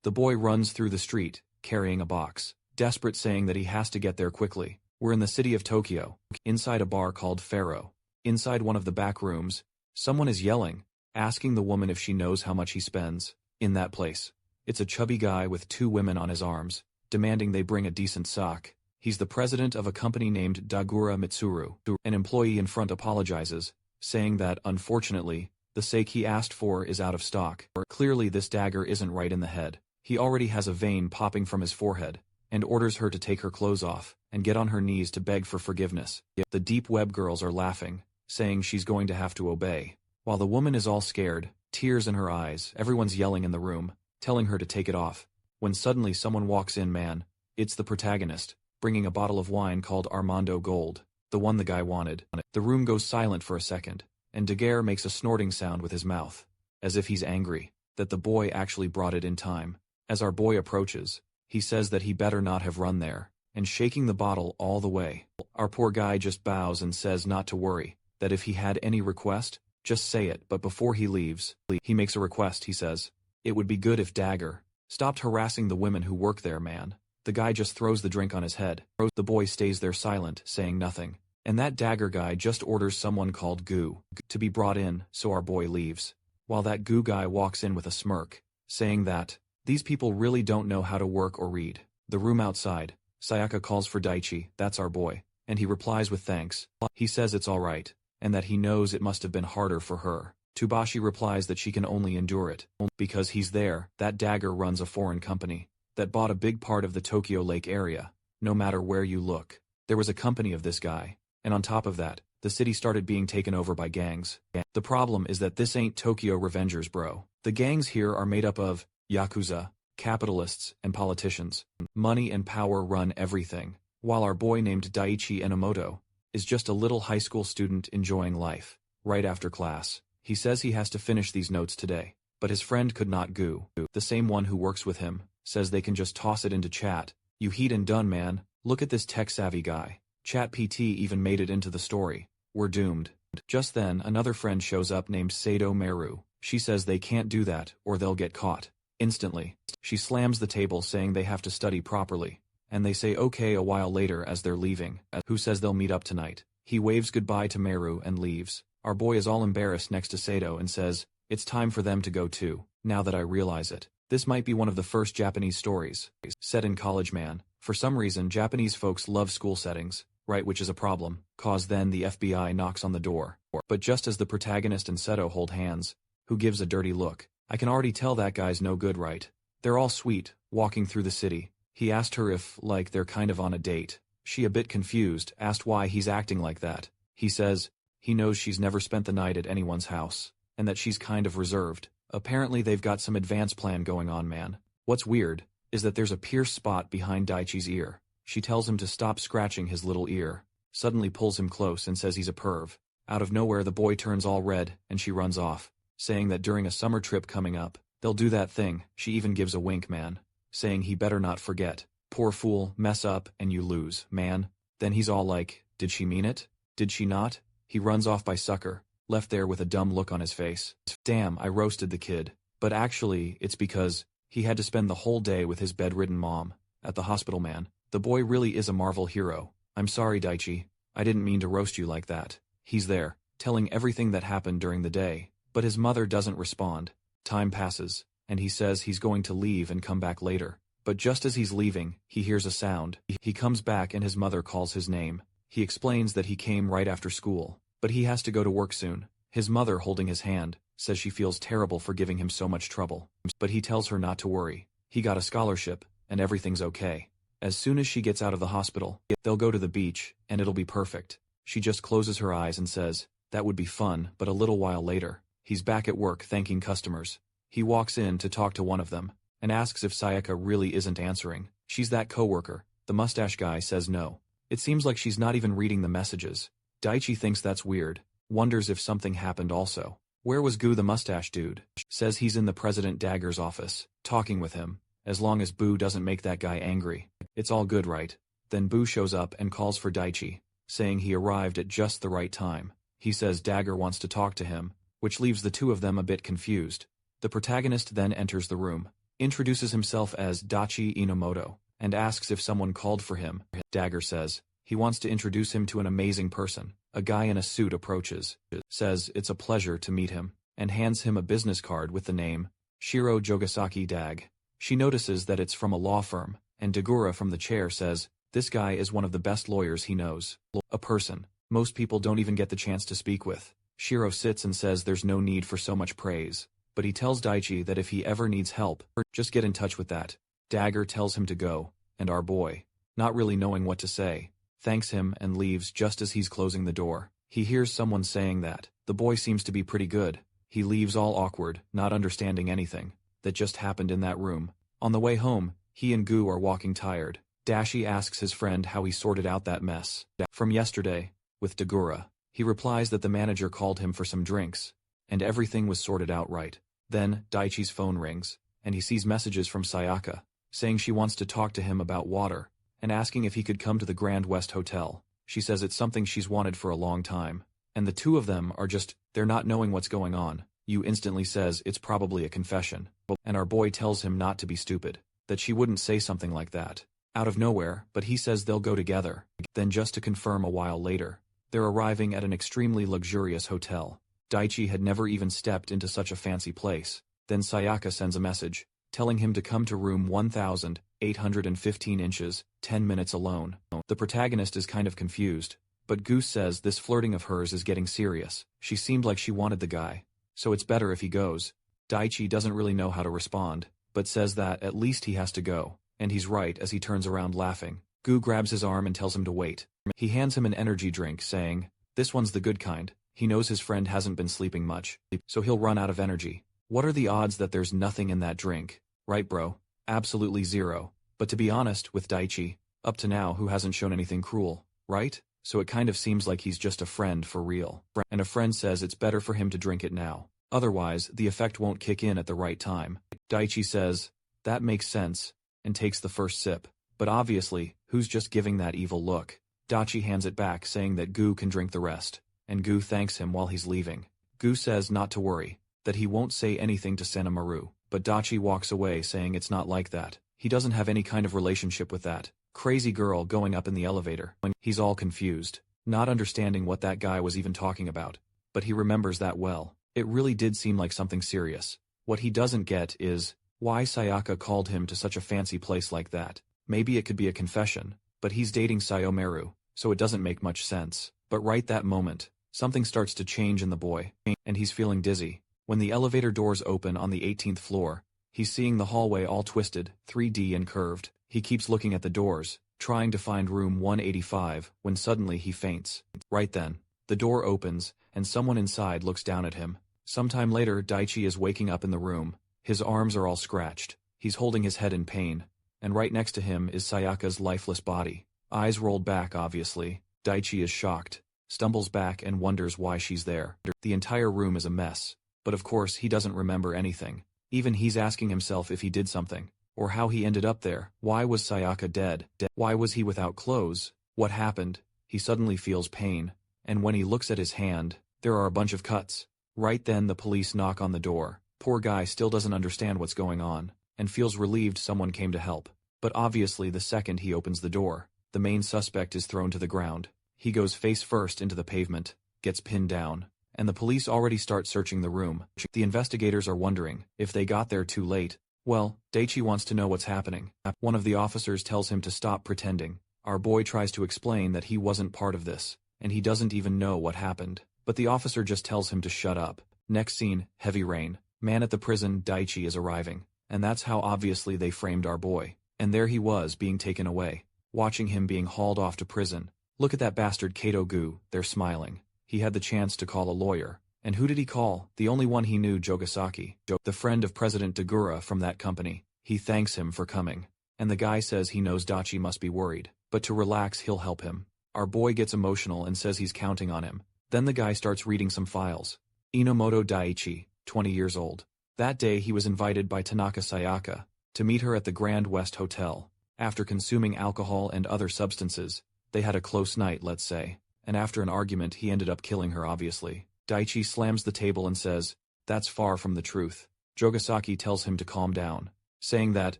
The boy runs through the street, carrying a box, desperate, saying that he has to get there quickly. We're in the city of Tokyo, inside a bar called Pharaoh. Inside one of the back rooms, someone is yelling, asking the woman if she knows how much he spends in that place. It's a chubby guy with two women on his arms, demanding they bring a decent sock. He's the president of a company named Dagura Mitsuru. An employee in front apologizes, saying that, unfortunately, the sake he asked for is out of stock. Clearly this dagger isn't right in the head. He already has a vein popping from his forehead, and orders her to take her clothes off and get on her knees to beg for forgiveness. The deep web girls are laughing, saying she's going to have to obey. While the woman is all scared, tears in her eyes, everyone's yelling in the room, telling her to take it off. When suddenly someone walks in, man. It's the protagonist, bringing a bottle of wine called Armando Gold, the one the guy wanted. The room goes silent for a second, and Daguerre makes a snorting sound with his mouth, as if he's angry that the boy actually brought it in time. As our boy approaches, he says that he better not have run there, and shaking the bottle all the way. Our poor guy just bows and says not to worry, that if he had any request, just say it. But before he leaves, he makes a request. He says, "It would be good if Dagger stopped harassing the women who work there, man." The guy just throws the drink on his head. The boy stays there silent, saying nothing. And that Dagger guy just orders someone called Goo to be brought in, so our boy leaves. While that Goo guy walks in with a smirk, saying that these people really don't know how to work or read. The room outside, Sayaka calls for Daichi, that's our boy, and he replies with thanks. He says it's alright, and that he knows it must have been harder for her. Tubashi replies that she can only endure it, because he's there. That Dagger runs a foreign company that bought a big part of the Tokyo Lake area. No matter where you look, there was a company of this guy, and on top of that, the city started being taken over by gangs. The problem is that this ain't Tokyo Revengers, bro. The gangs here are made up of Yakuza, capitalists, and politicians. Money and power run everything, while our boy named Daichi Enomoto is just a little high school student enjoying life. Right after class, he says he has to finish these notes today, but his friend could not go. The same one who works with him says they can just toss it into chat. You heat and done, man. Look at this tech-savvy guy. ChatPT even made it into the story. We're doomed. Just then, another friend shows up named Sado Meru. She says they can't do that, or they'll get caught. Instantly, she slams the table, saying they have to study properly, and they say okay a while later as they're leaving. Who says they'll meet up tonight. He waves goodbye to Meru and leaves. Our boy is all embarrassed next to Sado and says, "It's time for them to go too, now that I realize it." This might be one of the first Japanese stories set in college, man. For some reason, Japanese folks love school settings, right, which is a problem, cause then the FBI knocks on the door. But just as the protagonist and Seto hold hands, who gives a dirty look, I can already tell that guy's no good, right? They're all sweet, walking through the city. He asked her if, like, they're kind of on a date. She, a bit confused, asked why he's acting like that. He says he knows she's never spent the night at anyone's house, and that she's kind of reserved. Apparently they've got some advanced plan going on, man. What's weird is that there's a pierced spot behind Daichi's ear. She tells him to stop scratching his little ear, suddenly pulls him close and says he's a perv. Out of nowhere the boy turns all red and she runs off, saying that during a summer trip coming up, they'll do that thing. She even gives a wink, man, saying he better not forget. Poor fool, mess up and you lose, man. Then he's all like, did she mean it? Did she not? He runs off by sucker, left there with a dumb look on his face. Damn, I roasted the kid. But actually, it's because he had to spend the whole day with his bedridden mom at the hospital, man. The boy really is a Marvel hero. I'm sorry, Daichi. I didn't mean to roast you like that. He's there, telling everything that happened during the day, but his mother doesn't respond. Time passes, and he says he's going to leave and come back later. But just as he's leaving, he hears a sound. He comes back and his mother calls his name. He explains that he came right after school, but he has to go to work soon. His mother, holding his hand, says she feels terrible for giving him so much trouble. But he tells her not to worry. He got a scholarship, and everything's okay. As soon as she gets out of the hospital, they'll go to the beach, and it'll be perfect. She just closes her eyes and says, that would be fun. But a little while later, he's back at work thanking customers. He walks in to talk to one of them, and asks if Sayaka really isn't answering. She's that coworker. The mustache guy says no. It seems like she's not even reading the messages. Daichi thinks that's weird, wonders if something happened also. Where was Gu, the mustache dude? Says he's in the President Dagger's office, talking with him, as long as Boo doesn't make that guy angry. It's all good, right? Then Boo shows up and calls for Daichi, saying he arrived at just the right time. He says Dagger wants to talk to him, which leaves the two of them a bit confused. The protagonist then enters the room, introduces himself as Dachi Inomoto, and asks if someone called for him. Dagger says he wants to introduce him to an amazing person. A guy in a suit approaches, says it's a pleasure to meet him, and hands him a business card with the name Shiro Jogasaki Dag. She notices that it's from a law firm, and Dagura from the chair says, this guy is one of the best lawyers he knows. A person most people don't even get the chance to speak with. Shiro sits and says there's no need for so much praise, but he tells Daichi that if he ever needs help, just get in touch with that. Dagger tells him to go, and our boy, not really knowing what to say, thanks him and leaves just as he's closing the door. He hears someone saying that the boy seems to be pretty good. He leaves all awkward, not understanding anything that just happened in that room. On the way home, he and Gu are walking tired. Dashi asks his friend how he sorted out that mess from yesterday with Dagura. He replies that the manager called him for some drinks, and everything was sorted out right. Then, Daichi's phone rings, and he sees messages from Sayaka, saying she wants to talk to him about water, and asking if he could come to the Grand West Hotel. She says it's something she's wanted for a long time, and the two of them are they're not knowing what's going on. Yu instantly says it's probably a confession, and our boy tells him not to be stupid, that she wouldn't say something like that out of nowhere, but he says they'll go together. Then just to confirm a while later, they're arriving at an extremely luxurious hotel. Daichi had never even stepped into such a fancy place. Then Sayaka sends a message, telling him to come to room 1815 inches, 10 minutes alone. The protagonist is kind of confused, but Goose says this flirting of hers is getting serious. She seemed like she wanted the guy, so it's better if he goes. Daichi doesn't really know how to respond, but says that at least he has to go, and he's right as he turns around laughing. Gu grabs his arm and tells him to wait. He hands him an energy drink, saying, this one's the good kind. He knows his friend hasn't been sleeping much, so he'll run out of energy. What are the odds that there's nothing in that drink? Right, bro? Absolutely zero. But to be honest with Daichi, up to now who hasn't shown anything cruel, right? So it kind of seems like he's just a friend for real. And a friend says it's better for him to drink it now. Otherwise, the effect won't kick in at the right time. Daichi says, that makes sense, and takes the first sip. But obviously, who's just giving that evil look? Dachi hands it back, saying that Gu can drink the rest, and Gu thanks him while he's leaving. Gu says not to worry, that he won't say anything to Senamaru, but Dachi walks away saying it's not like that. He doesn't have any kind of relationship with that crazy girl going up in the elevator. He's all confused, not understanding what that guy was even talking about, but he remembers that well. It really did seem like something serious. What he doesn't get is why Sayaka called him to such a fancy place like that. Maybe it could be a confession, but he's dating Sayomeru, so it doesn't make much sense. But right that moment, something starts to change in the boy, and he's feeling dizzy. When the elevator doors open on the 18th floor, he's seeing the hallway all twisted, 3D and curved. He keeps looking at the doors, trying to find room 185, when suddenly he faints. Right then, the door opens, and someone inside looks down at him. Sometime later, Daichi is waking up in the room. His arms are all scratched. He's holding his head in pain, and right next to him is Sayaka's lifeless body. Eyes rolled back, obviously. Daichi is shocked, stumbles back and wonders why she's there. The entire room is a mess, but of course he doesn't remember anything. Even he's asking himself if he did something, or how he ended up there. Why was Sayaka dead? Why was he without clothes? What happened? He suddenly feels pain, and when he looks at his hand, there are a bunch of cuts. Right then the police knock on the door. Poor guy still doesn't understand what's going on, and feels relieved someone came to help. But obviously the second he opens the door, the main suspect is thrown to the ground. He goes face first into the pavement, gets pinned down, and the police already start searching the room. The investigators are wondering if they got there too late. Well, Daichi wants to know what's happening. One of the officers tells him to stop pretending. Our boy tries to explain that he wasn't part of this, and he doesn't even know what happened. But the officer just tells him to shut up. Next scene, heavy rain. Man at the prison, Daichi is arriving. And that's how obviously they framed our boy. And there he was being taken away, watching him being hauled off to prison. Look at that bastard Kato Gu, they're smiling. He had the chance to call a lawyer. And who did he call? The only one he knew, Jogasaki, the friend of President Dagura from that company. He thanks him for coming. And the guy says he knows Dachi must be worried, but to relax he'll help him. Our boy gets emotional and says he's counting on him. Then the guy starts reading some files. Inomoto Daichi, 20 years old. That day he was invited by Tanaka Sayaka to meet her at the Grand West Hotel. After consuming alcohol and other substances, they had a close night, let's say, and after an argument he ended up killing her obviously. Daichi slams the table and says, that's far from the truth. Jogasaki tells him to calm down, saying that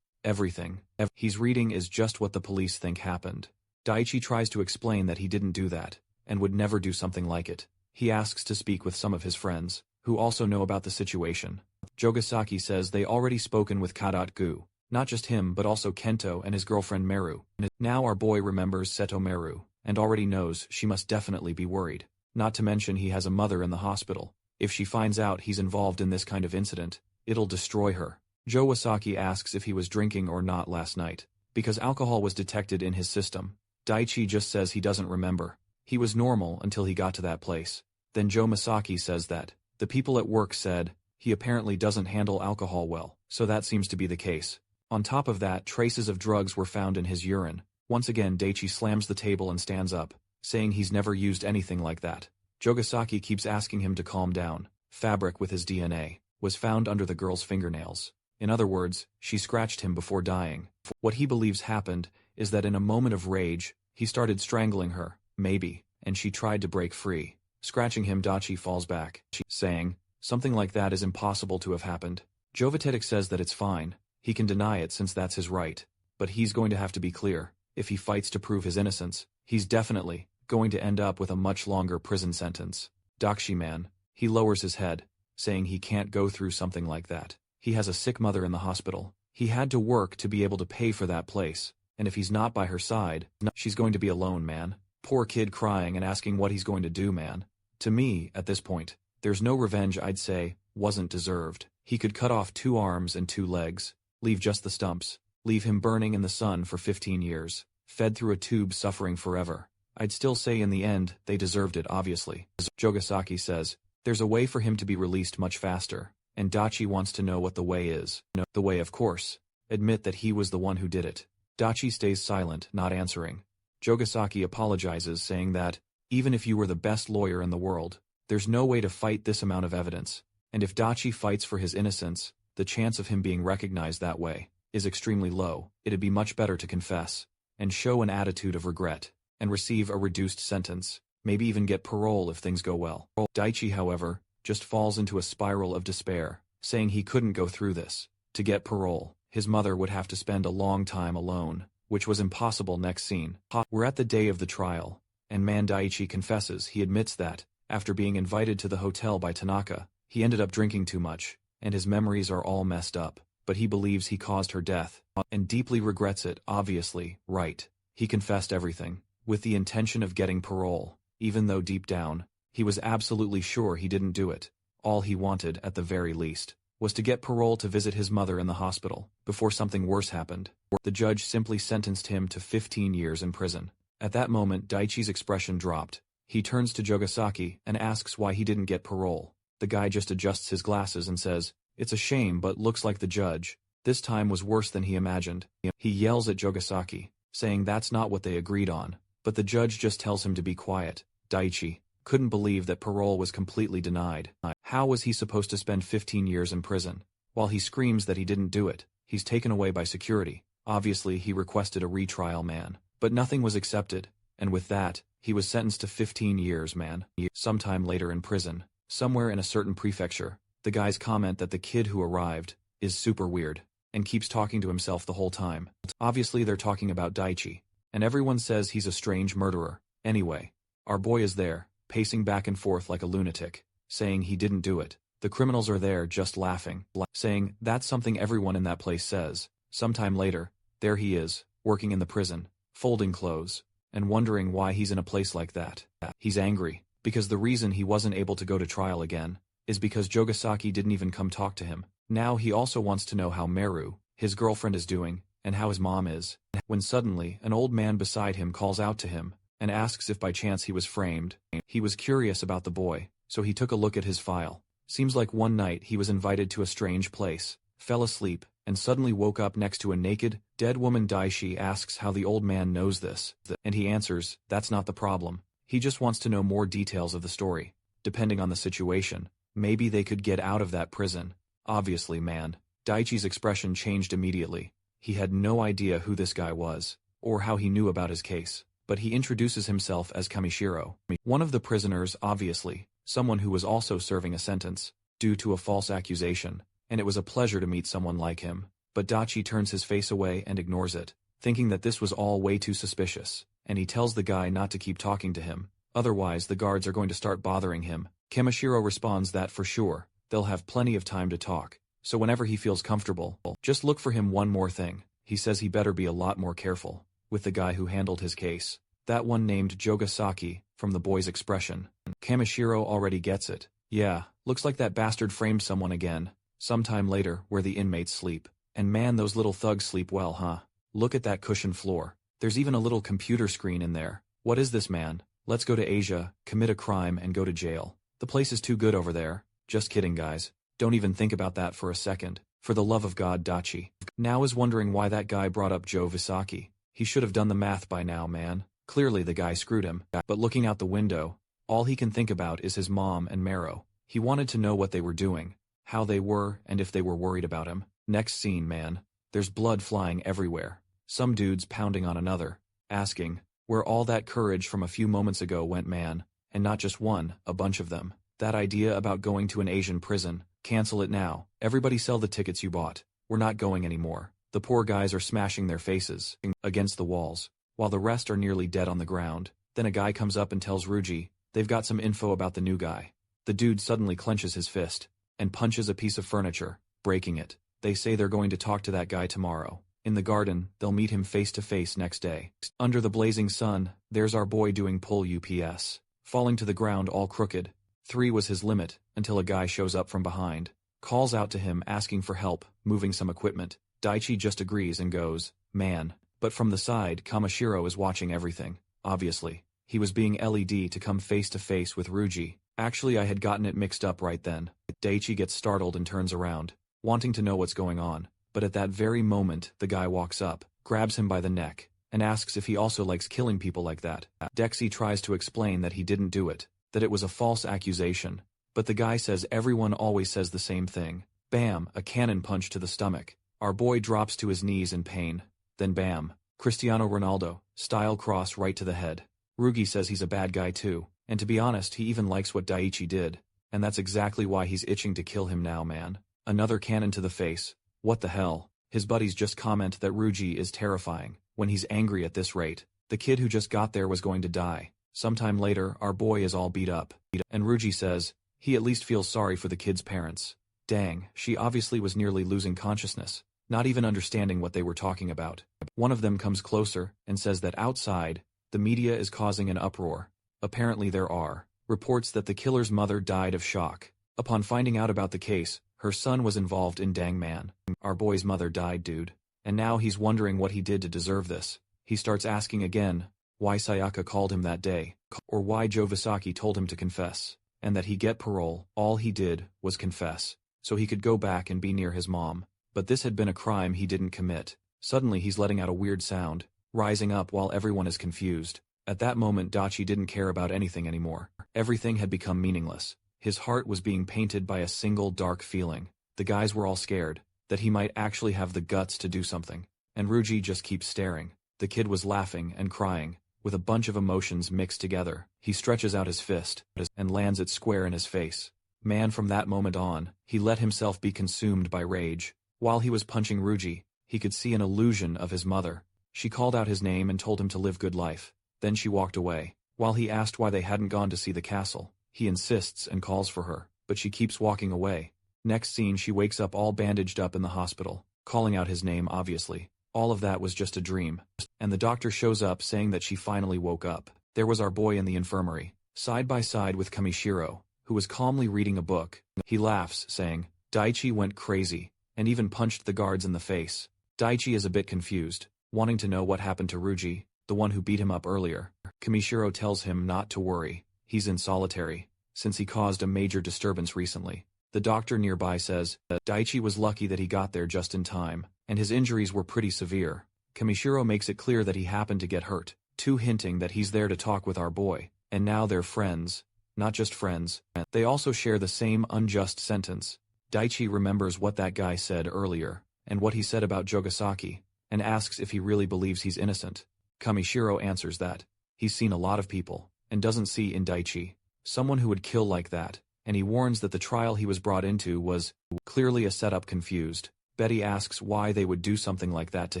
everything he's reading is just what the police think happened. Daichi tries to explain that he didn't do that, and would never do something like it. He asks to speak with some of his friends, who also know about the situation. Jogasaki says they already spoken with Kadat-gu, not just him but also Kento and his girlfriend Meru. Now our boy remembers Seto Meru, and already knows she must definitely be worried. Not to mention he has a mother in the hospital. If she finds out he's involved in this kind of incident, it'll destroy her. Jogasaki asks if he was drinking or not last night. Because alcohol was detected in his system, Daichi just says he doesn't remember. He was normal until he got to that place. Then Joe Masaki says that the people at work said he apparently doesn't handle alcohol well, so that seems to be the case. On top of that, traces of drugs were found in his urine. Once again Daichi slams the table and stands up, saying he's never used anything like that. Jogasaki keeps asking him to calm down. Fabric with his DNA was found under the girl's fingernails. In other words, she scratched him before dying. What he believes happened is that in a moment of rage, he started strangling her, maybe, and she tried to break free. Scratching him, Daichi falls back, saying, something like that is impossible to have happened. Jovetic says that it's fine, he can deny it since that's his right, but he's going to have to be clear. If he fights to prove his innocence, he's definitely going to end up with a much longer prison sentence. Dakshi man, he lowers his head, saying he can't go through something like that. He has a sick mother in the hospital. He had to work to be able to pay for that place, and if he's not by her side, she's going to be alone, man. Poor kid crying and asking what he's going to do, man. To me, at this point, there's no revenge I'd say wasn't deserved. He could cut off 2 arms and 2 legs, leave just the stumps, leave him burning in the sun for 15 years, fed through a tube suffering forever. I'd still say in the end, they deserved it obviously. Jogasaki says, there's a way for him to be released much faster, and Daichi wants to know what the way is. The way, of course. Admit that he was the one who did it. Daichi stays silent, not answering. Jogasaki apologizes, saying that, even if you were the best lawyer in the world, there's no way to fight this amount of evidence, and if Daichi fights for his innocence, the chance of him being recognized that way is extremely low. It'd be much better to confess, and show an attitude of regret, and receive a reduced sentence, maybe even get parole if things go well. Daichi, however, just falls into a spiral of despair, saying he couldn't go through this. To get parole, his mother would have to spend a long time alone, which was impossible. Next scene. We're at the day of the trial, and man Daichi confesses he admits that, after being invited to the hotel by Tanaka, he ended up drinking too much, and his memories are all messed up, but he believes he caused her death, and deeply regrets it, obviously, right. He confessed everything, with the intention of getting parole, even though deep down, he was absolutely sure he didn't do it. All he wanted, at the very least, was to get parole to visit his mother in the hospital, before something worse happened. The judge simply sentenced him to 15 years in prison. At that moment Daichi's expression dropped. He turns to Jogasaki and asks why he didn't get parole. The guy just adjusts his glasses and says, it's a shame but looks like the judge, this time was worse than he imagined. He yells at Jogasaki, saying that's not what they agreed on, but the judge just tells him to be quiet. Daichi couldn't believe that parole was completely denied. How was he supposed to spend 15 years in prison? While he screams that he didn't do it, he's taken away by security. Obviously he requested a retrial, man. But nothing was accepted, and with that, he was sentenced to 15 years, man. Sometime later in prison, somewhere in a certain prefecture, the guys comment that the kid who arrived is super weird, and keeps talking to himself the whole time. Obviously they're talking about Daichi, and everyone says he's a strange murderer. Anyway, our boy is there, pacing back and forth like a lunatic, saying he didn't do it. The criminals are there just laughing, saying that's something everyone in that place says. Sometime later, there he is, working in the prison, folding clothes, and wondering why he's in a place like that. He's angry, because the reason he wasn't able to go to trial again is because Jogasaki didn't even come talk to him. Now he also wants to know how Meru, his girlfriend, is doing, and how his mom is. When suddenly, an old man beside him calls out to him, and asks if by chance he was framed. He was curious about the boy, so he took a look at his file. Seems like one night he was invited to a strange place, fell asleep, and suddenly woke up next to a naked, dead woman. Daichi asks how the old man knows this, and he answers, that's not the problem. He just wants to know more details of the story. Depending on the situation, maybe they could get out of that prison. Obviously, man. Daichi's expression changed immediately. He had no idea who this guy was, or how he knew about his case, but he introduces himself as Kamishiro, one of the prisoners, obviously, someone who was also serving a sentence, due to a false accusation, and it was a pleasure to meet someone like him. but Dachi turns his face away and ignores it, thinking that this was all way too suspicious, and he tells the guy not to keep talking to him, otherwise the guards are going to start bothering him. Kamishiro responds that for sure, they'll have plenty of time to talk, so whenever he feels comfortable, just look for him. One more thing, he says he better be a lot more careful with the guy who handled his case. That one named Jogasaki, from the boy's expression. Kamishiro already gets it. Yeah, looks like that bastard framed someone again. Sometime later, where the inmates sleep. And man, those little thugs sleep well, huh? Look at that cushioned floor. There's even a little computer screen in there. What is this, man? Let's go to Asia, commit a crime and go to jail. The place is too good over there. Just kidding, guys. Don't even think about that for a second. For the love of God, Dachi. Now is wondering why that guy brought up Joe Visaki. He should have done the math by now, man. Clearly the guy screwed him. But looking out the window, all he can think about is his mom and Maro. He wanted to know what they were doing, how they were, and if they were worried about him. Next scene, man. There's blood flying everywhere. Some dudes pounding on another, asking, where all that courage from a few moments ago went, man. And not just one, a bunch of them. That idea about going to an Asian prison, cancel it now. Everybody sell the tickets you bought. We're not going anymore. The poor guys are smashing their faces against the walls, while the rest are nearly dead on the ground. Then a guy comes up and tells Ruji, they've got some info about the new guy. The dude suddenly clenches his fist and punches a piece of furniture, breaking it. They say they're going to talk to that guy tomorrow. In the garden, they'll meet him face to face next day. Under the blazing sun, there's our boy doing pull ups, falling to the ground all crooked. 3 was his limit, until a guy shows up from behind, calls out to him asking for help, moving some equipment. Daichi just agrees and goes, man. But from the side, Kamishiro is watching everything. Obviously, he was being LED to come face to face with Ruji. Actually, I had gotten it mixed up right then. Daichi gets startled and turns around, wanting to know what's going on. But at that very moment, the guy walks up, grabs him by the neck, and asks if he also likes killing people like that. Dexy tries to explain that he didn't do it, that it was a false accusation. But the guy says everyone always says the same thing. Bam, a cannon punch to the stomach. Our boy drops to his knees in pain. Then bam, Cristiano Ronaldo, style cross right to the head. Rugi says he's a bad guy too, and to be honest he even likes what Daichi did. And that's exactly why he's itching to kill him now, man. Another cannon to the face. What the hell? His buddies just comment that Ruji is terrifying, when he's angry at this rate. The kid who just got there was going to die. Sometime later, our boy is all beat up. And Ruji says, he at least feels sorry for the kid's parents. Dang, she obviously was nearly losing consciousness, not even understanding what they were talking about. One of them comes closer, and says that outside, the media is causing an uproar. Apparently there are reports that the killer's mother died of shock. Upon finding out about the case, her son was involved in Dang Man. Our boy's mother died, dude. And now he's wondering what he did to deserve this. He starts asking again, why Sayaka called him that day, or why Joe Visaki told him to confess, and that he get parole. All he did was confess, so he could go back and be near his mom. But this had been a crime he didn't commit. Suddenly he's letting out a weird sound, rising up while everyone is confused. At that moment Dachi didn't care about anything anymore. Everything had become meaningless. His heart was being painted by a single dark feeling. The guys were all scared, that he might actually have the guts to do something. And Ruji just keeps staring. The kid was laughing and crying, with a bunch of emotions mixed together. He stretches out his fist, and lands it square in his face. Man, from that moment on, he let himself be consumed by rage. While he was punching Ruji, he could see an illusion of his mother. She called out his name and told him to live good life. Then she walked away. While he asked why they hadn't gone to see the castle, he insists and calls for her, but she keeps walking away. Next scene, she wakes up all bandaged up in the hospital, calling out his name obviously. All of that was just a dream. And the doctor shows up saying that she finally woke up. There was our boy in the infirmary, side by side with Kamishiro, who was calmly reading a book. He laughs, saying, Daichi went crazy, and even punched the guards in the face. Daichi is a bit confused, wanting to know what happened to Ruji, the one who beat him up earlier. Kamishiro tells him not to worry. He's in solitary, since he caused a major disturbance recently. The doctor nearby says that Daichi was lucky that he got there just in time, and his injuries were pretty severe. Kamishiro makes it clear that he happened to get hurt, too, hinting that he's there to talk with our boy, and now they're friends. Not just friends, they also share the same unjust sentence. Daichi remembers what that guy said earlier, and what he said about Jogasaki, and asks if he really believes he's innocent. Kamishiro answers that he's seen a lot of people, and doesn't see in Daichi someone who would kill like that, and he warns that the trial he was brought into was clearly a setup. Confused, Betty asks why they would do something like that to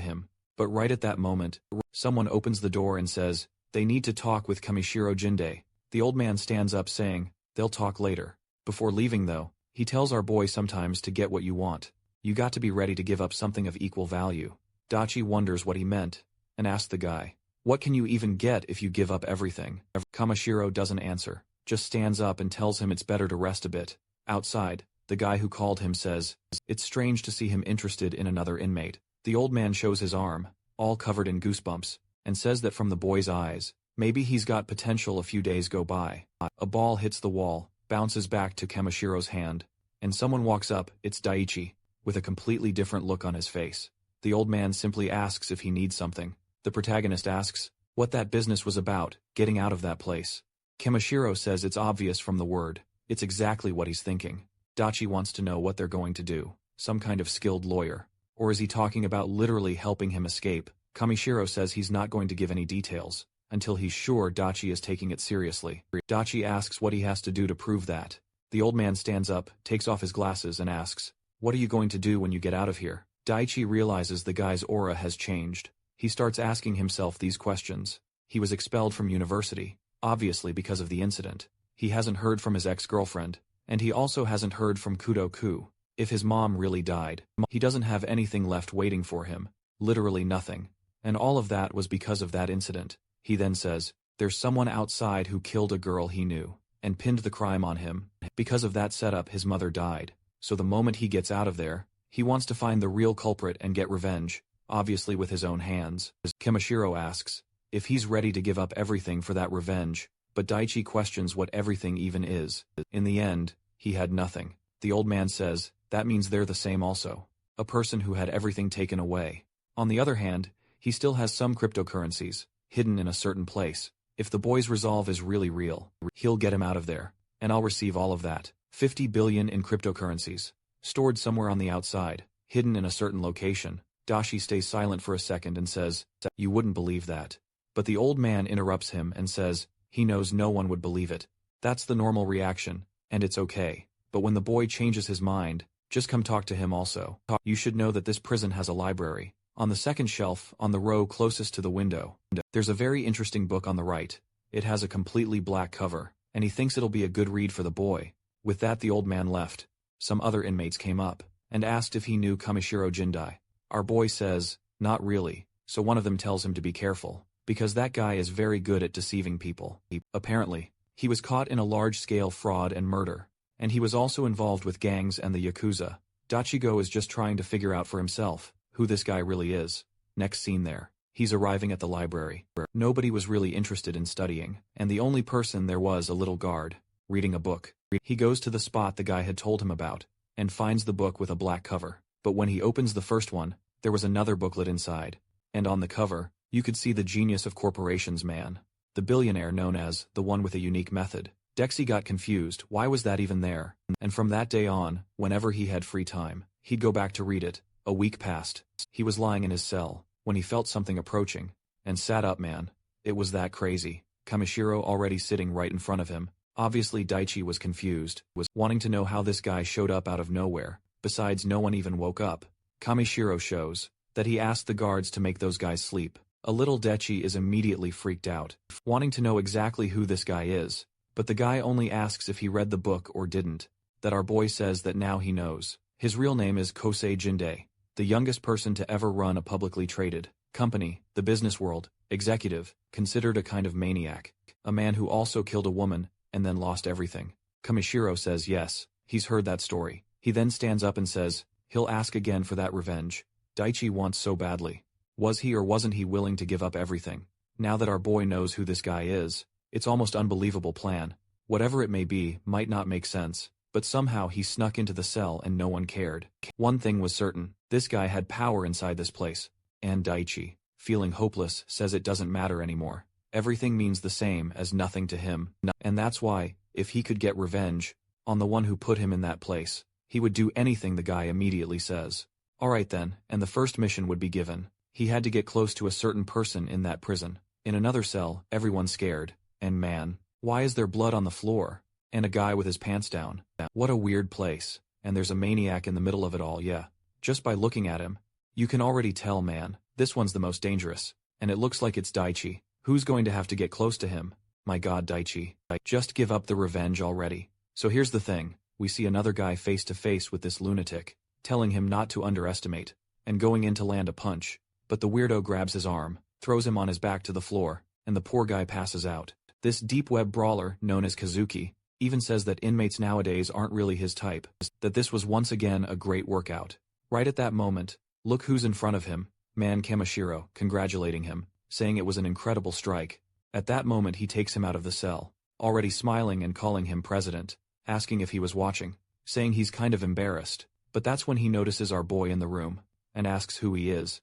him. But right at that moment, someone opens the door and says, they need to talk with Kamishiro Jinde. The old man stands up saying, they'll talk later. Before leaving though, he tells our boy sometimes to get what you want, you got to be ready to give up something of equal value. Dachi wonders what he meant, and asks the guy, what can you even get if you give up everything? Kamishiro doesn't answer, just stands up and tells him it's better to rest a bit. Outside, the guy who called him says, it's strange to see him interested in another inmate. The old man shows his arm, all covered in goosebumps, and says that from the boy's eyes, maybe he's got potential. A few days go by. A ball hits the wall, bounces back to Kamashiro's hand, and someone walks up. It's Daichi, with a completely different look on his face. The old man simply asks if he needs something. The protagonist asks what that business was about, getting out of that place. Kamishiro says it's obvious from the word, it's exactly what he's thinking. Dachi wants to know what they're going to do, some kind of skilled lawyer. Or is he talking about literally helping him escape? Kamishiro says he's not going to give any details, until he's sure Dachi is taking it seriously. Dachi asks what he has to do to prove that. The old man stands up, takes off his glasses and asks, what are you going to do when you get out of here? Daichi realizes the guy's aura has changed. He starts asking himself these questions. He was expelled from university, obviously because of the incident. He hasn't heard from his ex-girlfriend, and he also hasn't heard from Kudo-ku. If his mom really died, he doesn't have anything left waiting for him, literally nothing. And all of that was because of that incident. He then says, there's someone outside who killed a girl he knew, and pinned the crime on him. Because of that setup his mother died, so the moment he gets out of there, he wants to find the real culprit and get revenge, obviously with his own hands. Kamishiro asks if he's ready to give up everything for that revenge, but Daichi questions what everything even is. In the end, he had nothing. The old man says, that means they're the same also. A person who had everything taken away. On the other hand, he still has some cryptocurrencies, hidden in a certain place. If the boy's resolve is really real, he'll get him out of there, and I'll receive all of that. 50 billion in cryptocurrencies, stored somewhere on the outside, hidden in a certain location. Dachi stays silent for a second and says, you wouldn't believe that. But the old man interrupts him and says, he knows no one would believe it. That's the normal reaction, and it's okay. But when the boy changes his mind, just come talk to him also. You should know that this prison has a library. On the second shelf, on the row closest to the window, there's a very interesting book on the right. It has a completely black cover, and he thinks it'll be a good read for the boy. With that the old man left. Some other inmates came up, and asked if he knew Kamishiro Jindai. Our boy says, not really, so one of them tells him to be careful, because that guy is very good at deceiving people. Apparently, he was caught in a large-scale fraud and murder, and he was also involved with gangs and the Yakuza. Dachigo is just trying to figure out for himself who this guy really is. Next scene there. He's arriving at the library. Nobody was really interested in studying, and the only person there was a little guard, reading a book. He goes to the spot the guy had told him about, and finds the book with a black cover. But when he opens the first one, there was another booklet inside, and on the cover, you could see the genius of corporations man. The billionaire known as the one with a unique method. Dexy got confused, why was that even there? And from that day on, whenever he had free time, he'd go back to read it. A week passed. He was lying in his cell, when he felt something approaching, and sat up man. It was that crazy. Kamishiro already sitting right in front of him. Obviously Daichi was confused, was wanting to know how this guy showed up out of nowhere. Besides no one even woke up. Kamishiro shows that he asked the guards to make those guys sleep. A little Daichi is immediately freaked out, wanting to know exactly who this guy is. But the guy only asks if he read the book or didn't. That our boy says that now he knows. His real name is Kosei Jinde, the youngest person to ever run a publicly traded company, the business world, executive, considered a kind of maniac. A man who also killed a woman, and then lost everything. Kamishiro says yes, he's heard that story. He then stands up and says, he'll ask again for that revenge. Daichi wants so badly. Was he or wasn't he willing to give up everything? Now that our boy knows who this guy is, it's almost unbelievable plan. Whatever it may be, might not make sense, but somehow he snuck into the cell and no one cared. One thing was certain, this guy had power inside this place. And Daichi, feeling hopeless, says it doesn't matter anymore. Everything means the same as nothing to him. And that's why, if he could get revenge on the one who put him in that place, he would do anything, the guy immediately says. Alright then, and the first mission would be given. He had to get close to a certain person in that prison. In another cell, everyone's scared. And man, why is there blood on the floor? And a guy with his pants down. What a weird place. And there's a maniac in the middle of it all, yeah. Just by looking at him, you can already tell, man, this one's the most dangerous. And it looks like it's Daichi. Who's going to have to get close to him? My god, Daichi. Just give up the revenge already. So here's the thing, we see another guy face to face with this lunatic, telling him not to underestimate, and going in to land a punch. But the weirdo grabs his arm, throws him on his back to the floor, and the poor guy passes out. This deep web brawler, known as Kazuki, even says that inmates nowadays aren't really his type, that this was once again a great workout. Right at that moment, look who's in front of him, man Kamishiro, congratulating him, saying it was an incredible strike. At that moment he takes him out of the cell, already smiling and calling him president, asking if he was watching, saying he's kind of embarrassed, but that's when he notices our boy in the room, and asks who he is.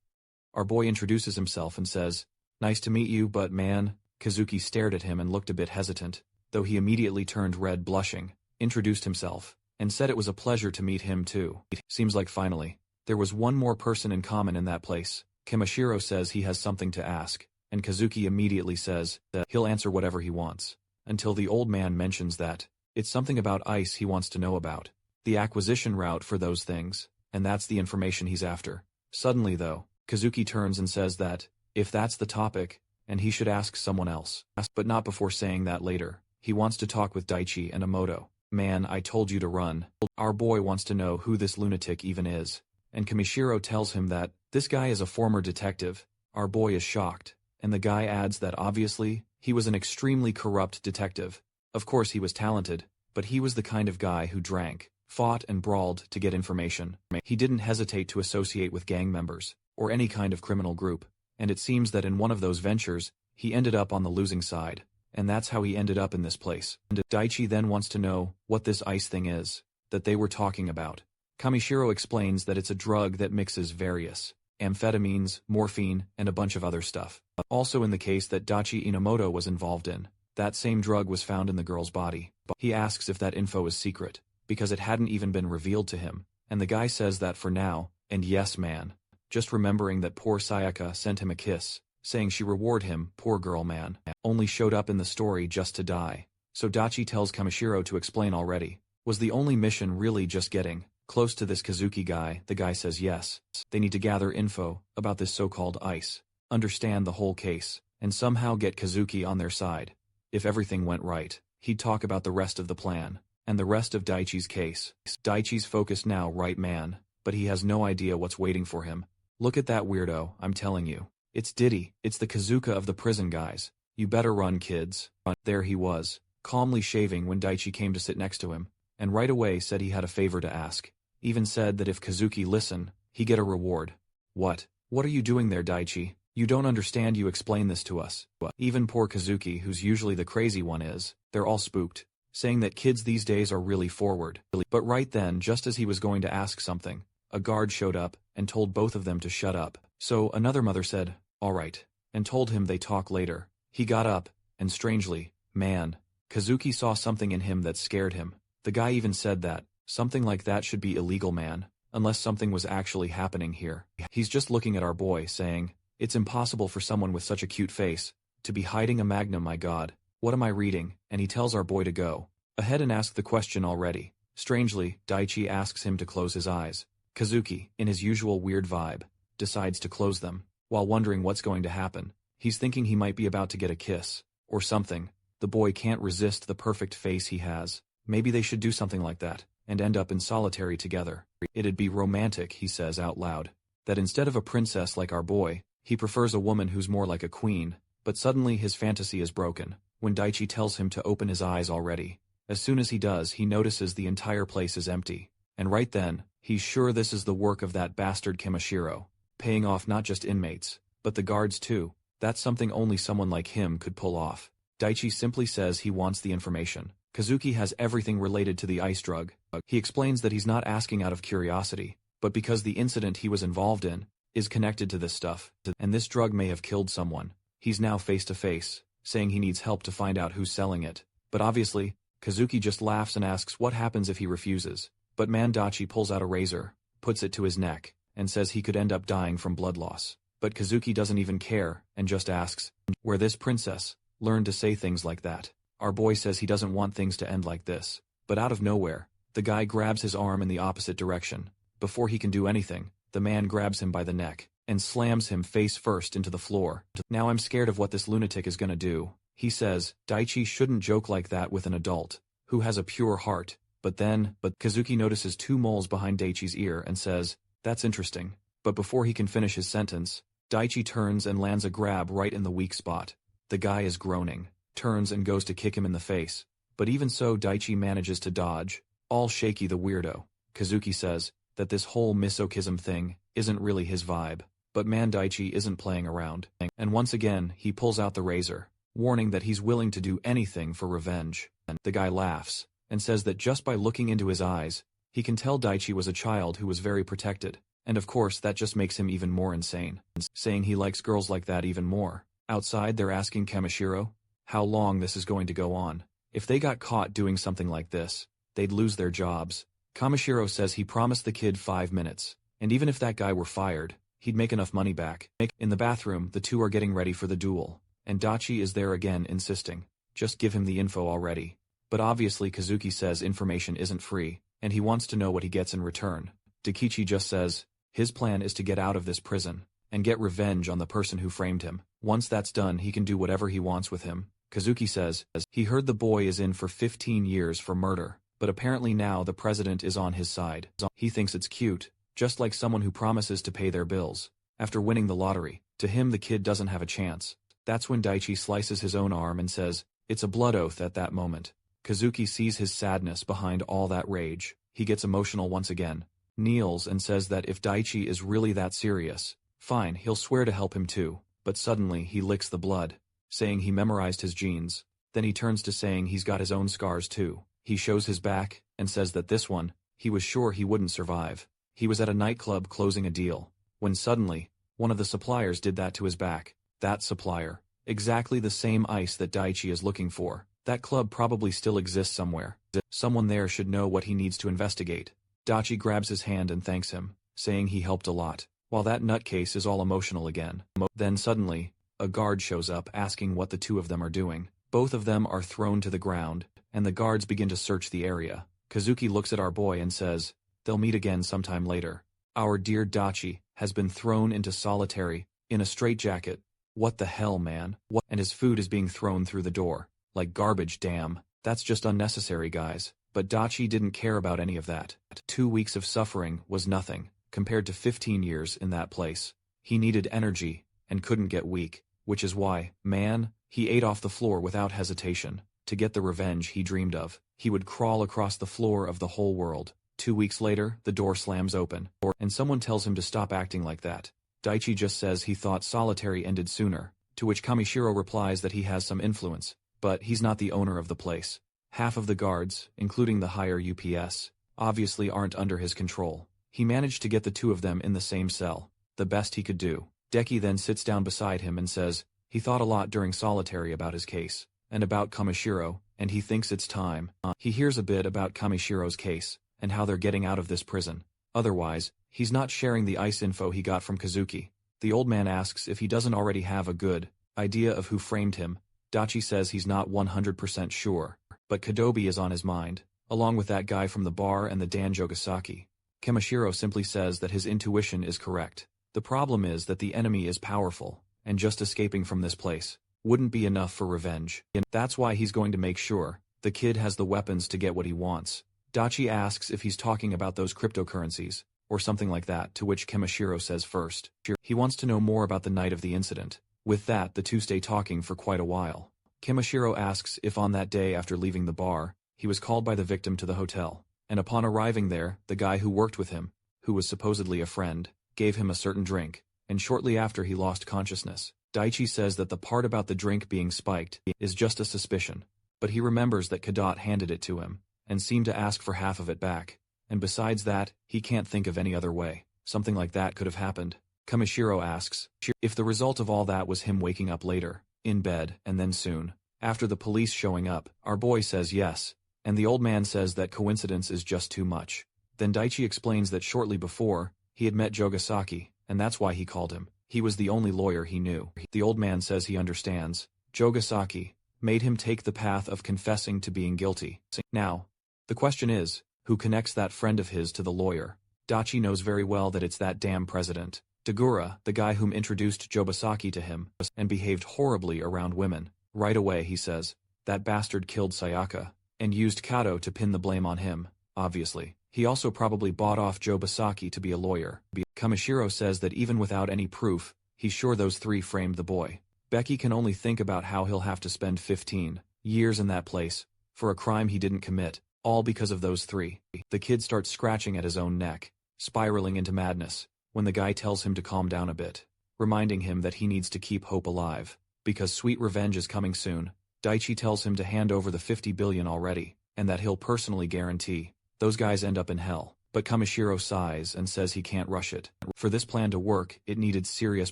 Our boy introduces himself and says, "Nice to meet you, but man," Kazuki stared at him and looked a bit hesitant, though he immediately turned red blushing, introduced himself, and said it was a pleasure to meet him too. Seems like finally, there was one more person in common in that place. Kamishiro says he has something to ask, and Kazuki immediately says that he'll answer whatever he wants, until the old man mentions that it's something about ice he wants to know about, the acquisition route for those things, and that's the information he's after. Suddenly though, Kazuki turns and says that, if that's the topic, and he should ask someone else, but not before saying that later, he wants to talk with Daichi and Emoto. Man, I told you to run. Our boy wants to know who this lunatic even is, and Kamishiro tells him that this guy is a former detective. Our boy is shocked, and the guy adds that obviously, he was an extremely corrupt detective. Of course he was talented, but he was the kind of guy who drank, fought and brawled to get information. He didn't hesitate to associate with gang members, or any kind of criminal group, and it seems that in one of those ventures, he ended up on the losing side, and that's how he ended up in this place. And Daichi then wants to know what this ice thing is that they were talking about. Kamishiro explains that it's a drug that mixes various amphetamines, morphine, and a bunch of other stuff. Also in the case that Daichi Inamoto was involved in, that same drug was found in the girl's body. He asks if that info is secret, because it hadn't even been revealed to him, and the guy says that for now, and yes man, just remembering that poor Sayaka sent him a kiss, saying she reward him, poor girl man, only showed up in the story just to die. So Daichi tells Kamishiro to explain already. Was the only mission really just getting close to this Kazuki guy? The guy says yes. They need to gather info about this so-called ice, understand the whole case, and somehow get Kazuki on their side. If everything went right, he'd talk about the rest of the plan, and the rest of Daichi's case. Daichi's focused now, right man, but he has no idea what's waiting for him. Look at that weirdo, I'm telling you. It's Diddy, it's the Kazuka of the prison guys. You better run, kids. There he was, calmly shaving when Daichi came to sit next to him, and right away said he had a favor to ask. Even said that if Kazuki listen, he get a reward. What are you doing there, Daichi? You don't understand, you explain this to us. Even poor Kazuki, who's usually the crazy one, they're all spooked, saying that kids these days are really forward. But right then, just as he was going to ask something, a guard showed up and told both of them to shut up. So another mother said, "All right," and told him they talk later. He got up, and strangely, man, Kazuki saw something in him that scared him. The guy even said that something like that should be illegal, man, unless something was actually happening here. He's just looking at our boy, saying, "It's impossible for someone with such a cute face to be hiding a magnum, my god. What am I reading?" And he tells our boy to go ahead and ask the question already. Strangely, Daichi asks him to close his eyes. Kazuki, in his usual weird vibe, decides to close them, while wondering what's going to happen. He's thinking he might be about to get a kiss, or something. The boy can't resist the perfect face he has. Maybe they should do something like that, and end up in solitary together. It'd be romantic, he says out loud, that instead of a princess like our boy, he prefers a woman who's more like a queen. But suddenly his fantasy is broken, when Daichi tells him to open his eyes already. As soon as he does, he notices the entire place is empty. And right then, he's sure this is the work of that bastard Kamishiro, paying off not just inmates, but the guards too. That's something only someone like him could pull off. Daichi simply says he wants the information. Kazuki has everything related to the ice drug. He explains that he's not asking out of curiosity, but because the incident he was involved in is connected to this stuff, and this drug may have killed someone. He's now face to face, saying he needs help to find out who's selling it. But obviously, Kazuki just laughs and asks what happens if he refuses. But Daichi pulls out a razor, puts it to his neck, and says he could end up dying from blood loss. But Kazuki doesn't even care, and just asks, where this princess learned to say things like that. Our boy says he doesn't want things to end like this. But out of nowhere, the guy grabs his arm in the opposite direction, Before he can do anything, the man grabs him by the neck and slams him face first into the floor. Now I'm scared of what this lunatic is gonna do, he says. Daichi shouldn't joke like that with an adult who has a pure heart. But Kazuki notices two moles behind Daichi's ear and says, "That's interesting." But before he can finish his sentence, Daichi turns and lands a grab right in the weak spot. The guy is groaning, turns and goes to kick him in the face. But even so, Daichi manages to dodge, all shaky the weirdo. Kazuki says that this whole masochism thing isn't really his vibe. But man, Daichi isn't playing around. And once again, he pulls out the razor, warning that he's willing to do anything for revenge. The guy laughs and says that just by looking into his eyes, he can tell Daichi was a child who was very protected. And of course that just makes him even more insane, saying he likes girls like that even more. Outside they're asking Kamishiro how long this is going to go on. If they got caught doing something like this, they'd lose their jobs. Kamishiro says he promised the kid 5 minutes, and even if that guy were fired, he'd make enough money back. In the bathroom, the two are getting ready for the duel, and Daichi is there again insisting, "Just give him the info already." But obviously Kazuki says information isn't free, and he wants to know what he gets in return. Dakichi just says his plan is to get out of this prison and get revenge on the person who framed him. Once that's done, he can do whatever he wants with him. Kazuki says he heard the boy is in for 15 years for murder, but apparently now the president is on his side. He thinks it's cute, just like someone who promises to pay their bills after winning the lottery. To him, the kid doesn't have a chance. That's when Daichi slices his own arm and says it's a blood oath at that moment. Kazuki sees his sadness behind all that rage. He gets emotional once again, kneels and says that if Daichi is really that serious, fine, he'll swear to help him too. But suddenly he licks the blood, saying he memorized his genes. Then he turns to saying he's got his own scars too. He shows his back and says that this one, he was sure he wouldn't survive. He was at a nightclub closing a deal, when suddenly, one of the suppliers did that to his back. That supplier, exactly the same ice that Daichi is looking for. That club probably still exists somewhere. Someone there should know what he needs to investigate. Daichi grabs his hand and thanks him, saying he helped a lot, while that nutcase is all emotional again. Then suddenly, a guard shows up asking what the two of them are doing. Both of them are thrown to the ground, and the guards begin to search the area. Kazuki looks at our boy and says, "They'll meet again sometime later." Our dear Daichi has been thrown into solitary, in a straitjacket. What the hell, man? And his food is being thrown through the door. Like garbage, damn. That's just unnecessary, guys. But Daichi didn't care about any of that. 2 weeks of suffering was nothing, compared to 15 years in that place. He needed energy, and couldn't get weak, which is why, man, he ate off the floor without hesitation. To get the revenge he dreamed of, he would crawl across the floor of the whole world. 2 weeks later, the door slams open, and someone tells him to stop acting like that. Daichi just says he thought solitary ended sooner, to which Kamishiro replies that he has some influence, but he's not the owner of the place. Half of the guards, including the higher UPS, obviously aren't under his control. He managed to get the two of them in the same cell, the best he could do. Deki then sits down beside him and says he thought a lot during solitary about his case, and about Kamishiro, and he thinks it's time. He hears a bit about Kamishiro's case, and how they're getting out of this prison. Otherwise, he's not sharing the ice info he got from Kazuki. The old man asks if he doesn't already have a good idea of who framed him. Daichi says he's not 100% sure, but Kadobi is on his mind, along with that guy from the bar and the Dan Jogasaki. Kamishiro simply says that his intuition is correct. The problem is that the enemy is powerful, and just escaping from this place wouldn't be enough for revenge. And that's why he's going to make sure the kid has the weapons to get what he wants. Daichi asks if he's talking about those cryptocurrencies, or something like that, to which Kamishiro says first. He wants to know more about the night of the incident. With that, the two stay talking for quite a while. Kamishiro asks if on that day after leaving the bar, he was called by the victim to the hotel, and upon arriving there, the guy who worked with him, who was supposedly a friend, gave him a certain drink, and shortly after he lost consciousness. Daichi says that the part about the drink being spiked is just a suspicion, but he remembers that Kadot handed it to him, and seemed to ask for half of it back, and besides that, he can't think of any other way something like that could have happened. Kamishiro asks if the result of all that was him waking up later, in bed, and then soon after the police showing up. Our boy says yes, and the old man says that coincidence is just too much. Then Daichi explains that shortly before, he had met Jogasaki, and that's why he called him. He was the only lawyer he knew. The old man says he understands. Jogasaki made him take the path of confessing to being guilty. Now, the question is, who connects that friend of his to the lawyer? Dachi knows very well that it's that damn president. Dagura, the guy whom introduced Jobasaki to him, and behaved horribly around women. Right away he says, that bastard killed Sayaka, and used Kato to pin the blame on him, obviously. He also probably bought off Jobasaki to be a lawyer. Kamishiro says that even without any proof, he's sure those three framed the boy. Becky can only think about how he'll have to spend 15 years in that place, for a crime he didn't commit, all because of those three. The kid starts scratching at his own neck, spiraling into madness, when the guy tells him to calm down a bit, reminding him that he needs to keep hope alive, because sweet revenge is coming soon. Daichi tells him to hand over the 50 billion already, and that he'll personally guarantee those guys end up in hell. But Kamishiro sighs and says he can't rush it. For this plan to work, it needed serious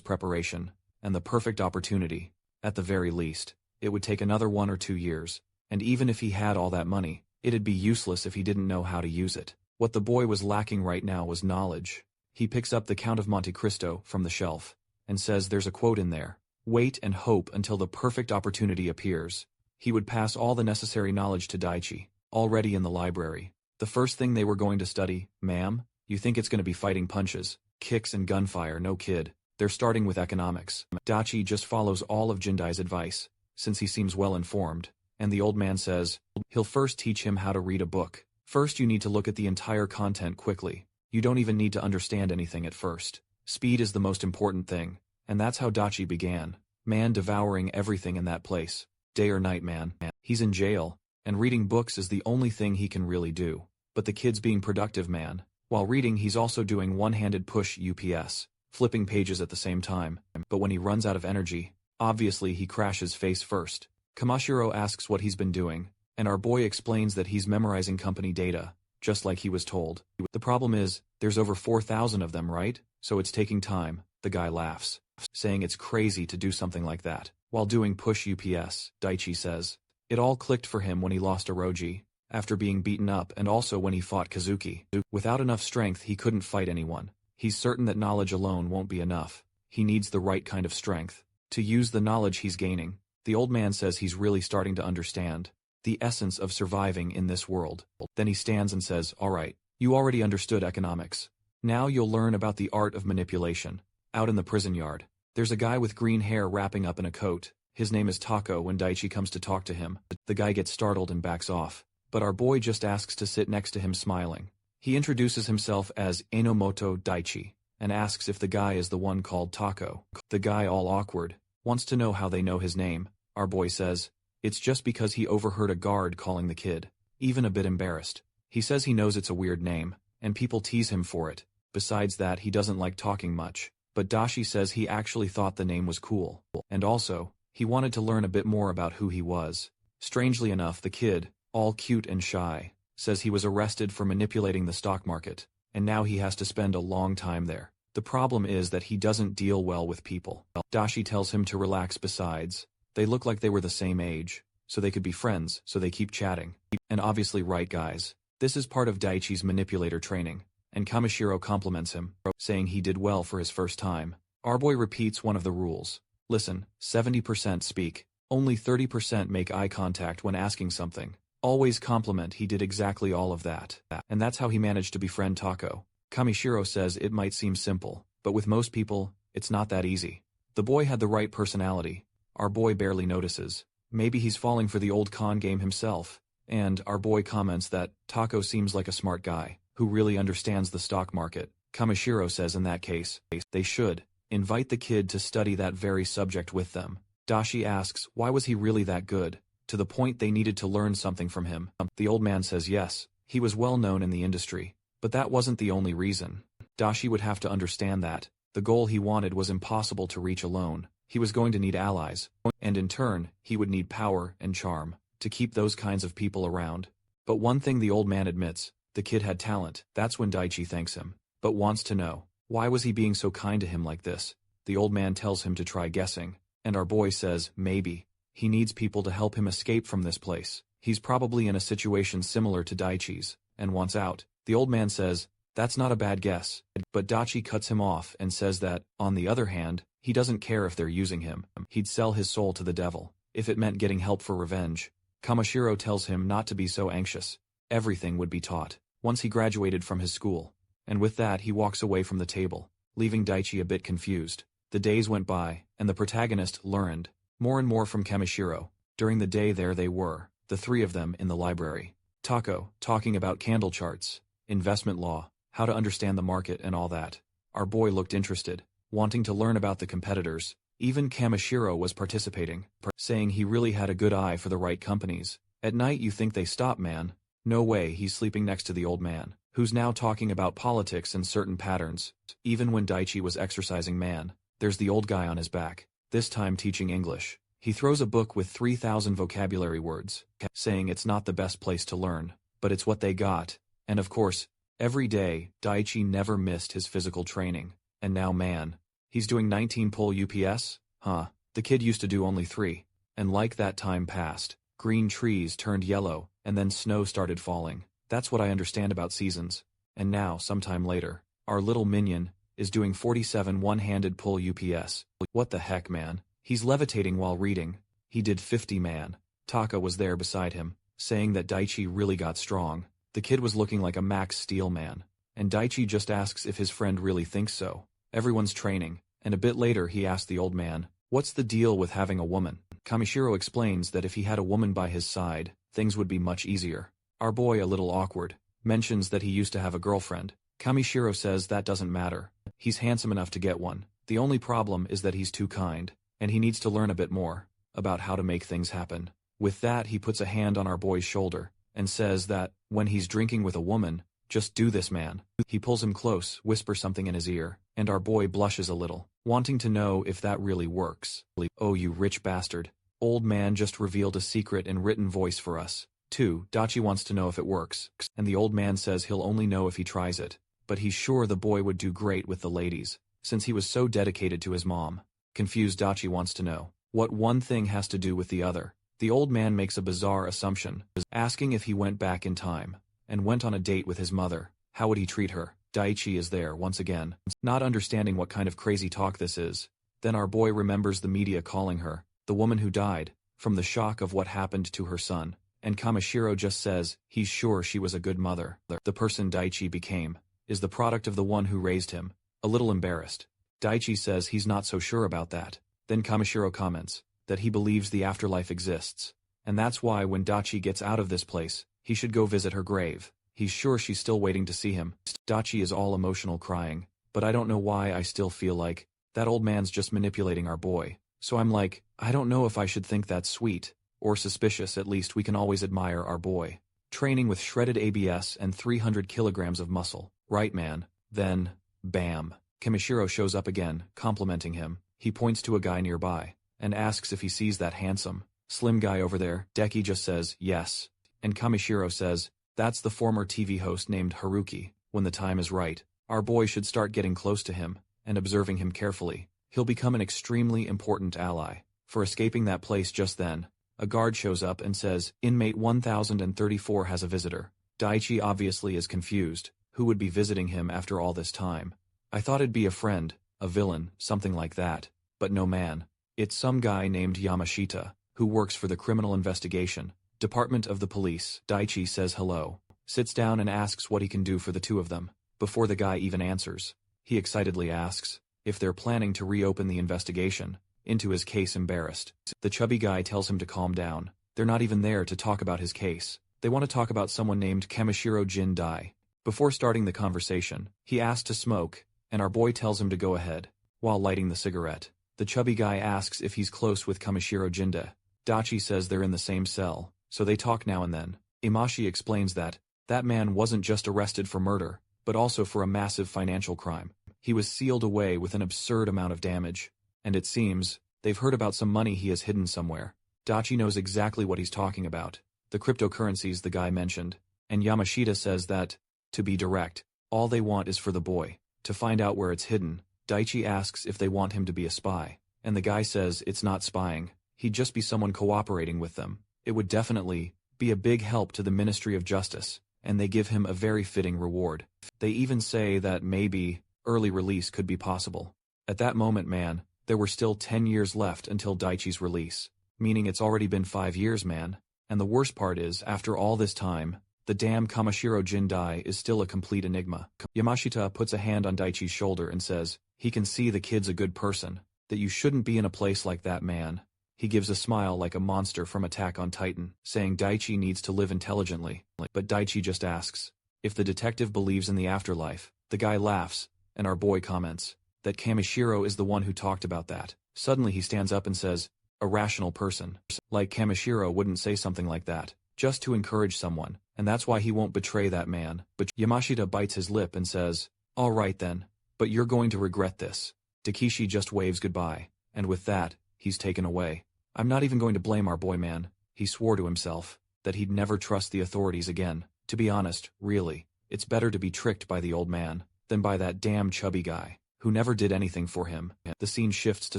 preparation, and the perfect opportunity. At the very least, it would take another 1 or 2 years, and even if he had all that money, it'd be useless if he didn't know how to use it. What the boy was lacking right now was knowledge. He picks up the Count of Monte Cristo from the shelf, and says there's a quote in there. Wait and hope until the perfect opportunity appears. He would pass all the necessary knowledge to Daichi, already in the library. The first thing they were going to study, ma'am, you think it's going to be fighting punches, kicks and gunfire, no kid. They're starting with economics. Daichi just follows all of Jindai's advice, since he seems well informed, and the old man says, he'll first teach him how to read a book. First you need to look at the entire content quickly. You don't even need to understand anything at first. Speed is the most important thing, and that's how Daichi began. Man devouring everything in that place. Day or night, man. He's in jail, and reading books is the only thing he can really do. But the kid's being productive, man. While reading, he's also doing one-handed push UPS, flipping pages at the same time. But when he runs out of energy, obviously he crashes face first. Kamashiro asks what he's been doing, and our boy explains that he's memorizing company data, just like he was told. The problem is, there's over 4,000 of them, right? So it's taking time. The guy laughs, saying it's crazy to do something like that. While doing push UPS, Daichi says, it all clicked for him when he lost Oroji, after being beaten up, and also when he fought Kazuki. Without enough strength he couldn't fight anyone. He's certain that knowledge alone won't be enough. He needs the right kind of strength to use the knowledge he's gaining. The old man says he's really starting to understand the essence of surviving in this world. Then he stands and says, alright, you already understood economics. Now you'll learn about the art of manipulation. Out in the prison yard, there's a guy with green hair wrapping up in a coat. His name is Tako. When Daichi comes to talk to him, the guy gets startled and backs off. But our boy just asks to sit next to him smiling. He introduces himself as Enomoto Daichi, and asks if the guy is the one called Tako. The guy, all awkward, wants to know how they know his name. Our boy says, it's just because he overheard a guard calling the kid. Even a bit embarrassed. He says he knows it's a weird name, and people tease him for it. Besides that, he doesn't like talking much. But Dashi says he actually thought the name was cool. And also, he wanted to learn a bit more about who he was. Strangely enough, the kid, all cute and shy, says he was arrested for manipulating the stock market, and now he has to spend a long time there. The problem is that he doesn't deal well with people. Dashi tells him to relax. Besides, they look like they were the same age, so they could be friends, so they keep chatting. And obviously right, guys. This is part of Daichi's manipulator training, and Kamishiro compliments him, saying he did well for his first time. Our boy repeats one of the rules. Listen, 70% speak, only 30% make eye contact when asking something. Always compliment. He did exactly all of that. And that's how he managed to befriend Tako. Kamishiro says it might seem simple, but with most people, it's not that easy. The boy had the right personality. Our boy barely notices. Maybe he's falling for the old con game himself. And our boy comments that Tako seems like a smart guy, who really understands the stock market. Kamishiro says in that case, they should invite the kid to study that very subject with them. Dashi asks why was he really that good, to the point they needed to learn something from him. The old man says yes, he was well known in the industry, but that wasn't the only reason. Dashi would have to understand that the goal he wanted was impossible to reach alone. He was going to need allies, and in turn, he would need power and charm to keep those kinds of people around. But one thing the old man admits, the kid had talent. That's when Daichi thanks him, but wants to know, why was he being so kind to him like this? The old man tells him to try guessing, and our boy says, maybe. He needs people to help him escape from this place. He's probably in a situation similar to Daichi's, and wants out. The old man says, that's not a bad guess, but Daichi cuts him off and says that, on the other hand, he doesn't care if they're using him. He'd sell his soul to the devil, if it meant getting help for revenge. Kamishiro tells him not to be so anxious. Everything would be taught. Once he graduated from his school, And with that he walks away from the table, leaving Daichi a bit confused. The days went by, and the protagonist learned more and more from Kamishiro. During the day there they were, the three of them in the library. Tako, talking about candle charts, investment law, how to understand the market and all that. Our boy looked interested, wanting to learn about the competitors. Even Kamishiro was participating, saying he really had a good eye for the right companies. At night you think they stop, man. No way, he's sleeping next to the old man, who's now talking about politics and certain patterns. Even when Daichi was exercising, man, there's the old guy on his back, this time teaching English. He throws a book with 3,000 vocabulary words, saying it's not the best place to learn, but it's what they got. And of course, every day, Daichi never missed his physical training. And now man, he's doing 19 pull UPS? Huh, the kid used to do only 3. And like that time passed, green trees turned yellow, and then snow started falling. That's what I understand about seasons. And now, sometime later, our little minion is doing 47 one-handed pull UPS. What the heck, man? He's levitating while reading. He did 50, man. Taka was there beside him, saying that Daichi really got strong. The kid was looking like a Max Steel man. And Daichi just asks if his friend really thinks so. Everyone's training, and a bit later he asked the old man, "What's the deal with having a woman?" Kamishiro explains that if he had a woman by his side, things would be much easier. Our boy, a little awkward, mentions that he used to have a girlfriend. Kamishiro says that doesn't matter. He's handsome enough to get one. The only problem is that he's too kind, and he needs to learn a bit more about how to make things happen. With that he puts a hand on our boy's shoulder, and says that, when he's drinking with a woman, just do this, man. He pulls him close, whispers something in his ear, and our boy blushes a little, wanting to know if that really works. "Oh, you rich bastard. Old man just revealed a secret in written voice for us. Too, Daichi wants to know if it works, and the old man says he'll only know if he tries it. But he's sure the boy would do great with the ladies, since he was so dedicated to his mom." Confused Daichi wants to know what one thing has to do with the other. The old man makes a bizarre assumption, asking if he went back in time and went on a date with his mother, how would he treat her? Daichi is there once again, not understanding what kind of crazy talk this is. Then our boy remembers the media calling her the woman who died from the shock of what happened to her son, and Kamishiro just says he's sure she was a good mother. The person Daichi became is the product of the one who raised him. A little embarrassed, Daichi says he's not so sure about that. Then Kamishiro comments that he believes the afterlife exists, and that's why when Daichi gets out of this place, he should go visit her grave. He's sure she's still waiting to see him. Daichi is all emotional, crying, but I don't know why I still feel like that old man's just manipulating our boy. So I'm like, I don't know if I should think that's sweet or suspicious. At least we can always admire our boy training with shredded ABS and 300 kilograms of muscle, right, man? Then, bam, Kamishiro shows up again, complimenting him. He points to a guy nearby and asks if he sees that handsome, slim guy over there. Deki just says yes, and Kamishiro says that's the former TV host named Haruki. When the time is right, our boy should start getting close to him and observing him carefully. He'll become an extremely important ally. For escaping that place just then, a guard shows up and says, "Inmate 1034 has a visitor." Daichi obviously is confused. Who would be visiting him after all this time? I thought it'd be a friend, a villain, something like that. But no, man. It's some guy named Yamashita, who works for the Criminal Investigation Department of the Police. Daichi says hello, sits down and asks what he can do for the two of them. Before the guy even answers, he excitedly asks if they're planning to reopen the investigation into his case. Embarrassed, the chubby guy tells him to calm down. They're not even there to talk about his case. They want to talk about someone named Kamishiro Jin Dai. Before starting the conversation, he asks to smoke, and our boy tells him to go ahead. While lighting the cigarette, the chubby guy asks if he's close with Kamishiro Jinda. Daichi says they're in the same cell, so they talk now and then. Imashi explains that that man wasn't just arrested for murder, but also for a massive financial crime. He was sealed away with an absurd amount of damage, and it seems they've heard about some money he has hidden somewhere. Daichi knows exactly what he's talking about, the cryptocurrencies the guy mentioned, and Yamashita says that, to be direct, all they want is for the boy to find out where it's hidden. Daichi asks if they want him to be a spy, and the guy says it's not spying, he'd just be someone cooperating with them. It would definitely be a big help to the Ministry of Justice, and they give him a very fitting reward. They even say that maybe early release could be possible. At that moment, man, there were still 10 years left until Daichi's release, meaning it's already been 5 years, man. And the worst part is, after all this time, The damn Kamashiro Jindai is still a complete enigma. Yamashita puts a hand on Daichi's shoulder and says, he can see the kid's a good person, that you shouldn't be in a place like that, man. He gives a smile like a monster from Attack on Titan, saying Daichi needs to live intelligently. But Daichi just asks if the detective believes in the afterlife. The guy laughs, and our boy comments that Kamishiro is the one who talked about that. Suddenly he stands up and says, a rational person. Like Kamishiro wouldn't say something like that, just to encourage someone, and that's why he won't betray that man. But Yamashita bites his lip and says, all right then, but you're going to regret this. Takeshi just waves goodbye, and with that, he's taken away. I'm not even going to blame our boy, man. He swore to himself that he'd never trust the authorities again. To be honest, really, it's better to be tricked by the old man than by that damn chubby guy who never did anything for him. The scene shifts to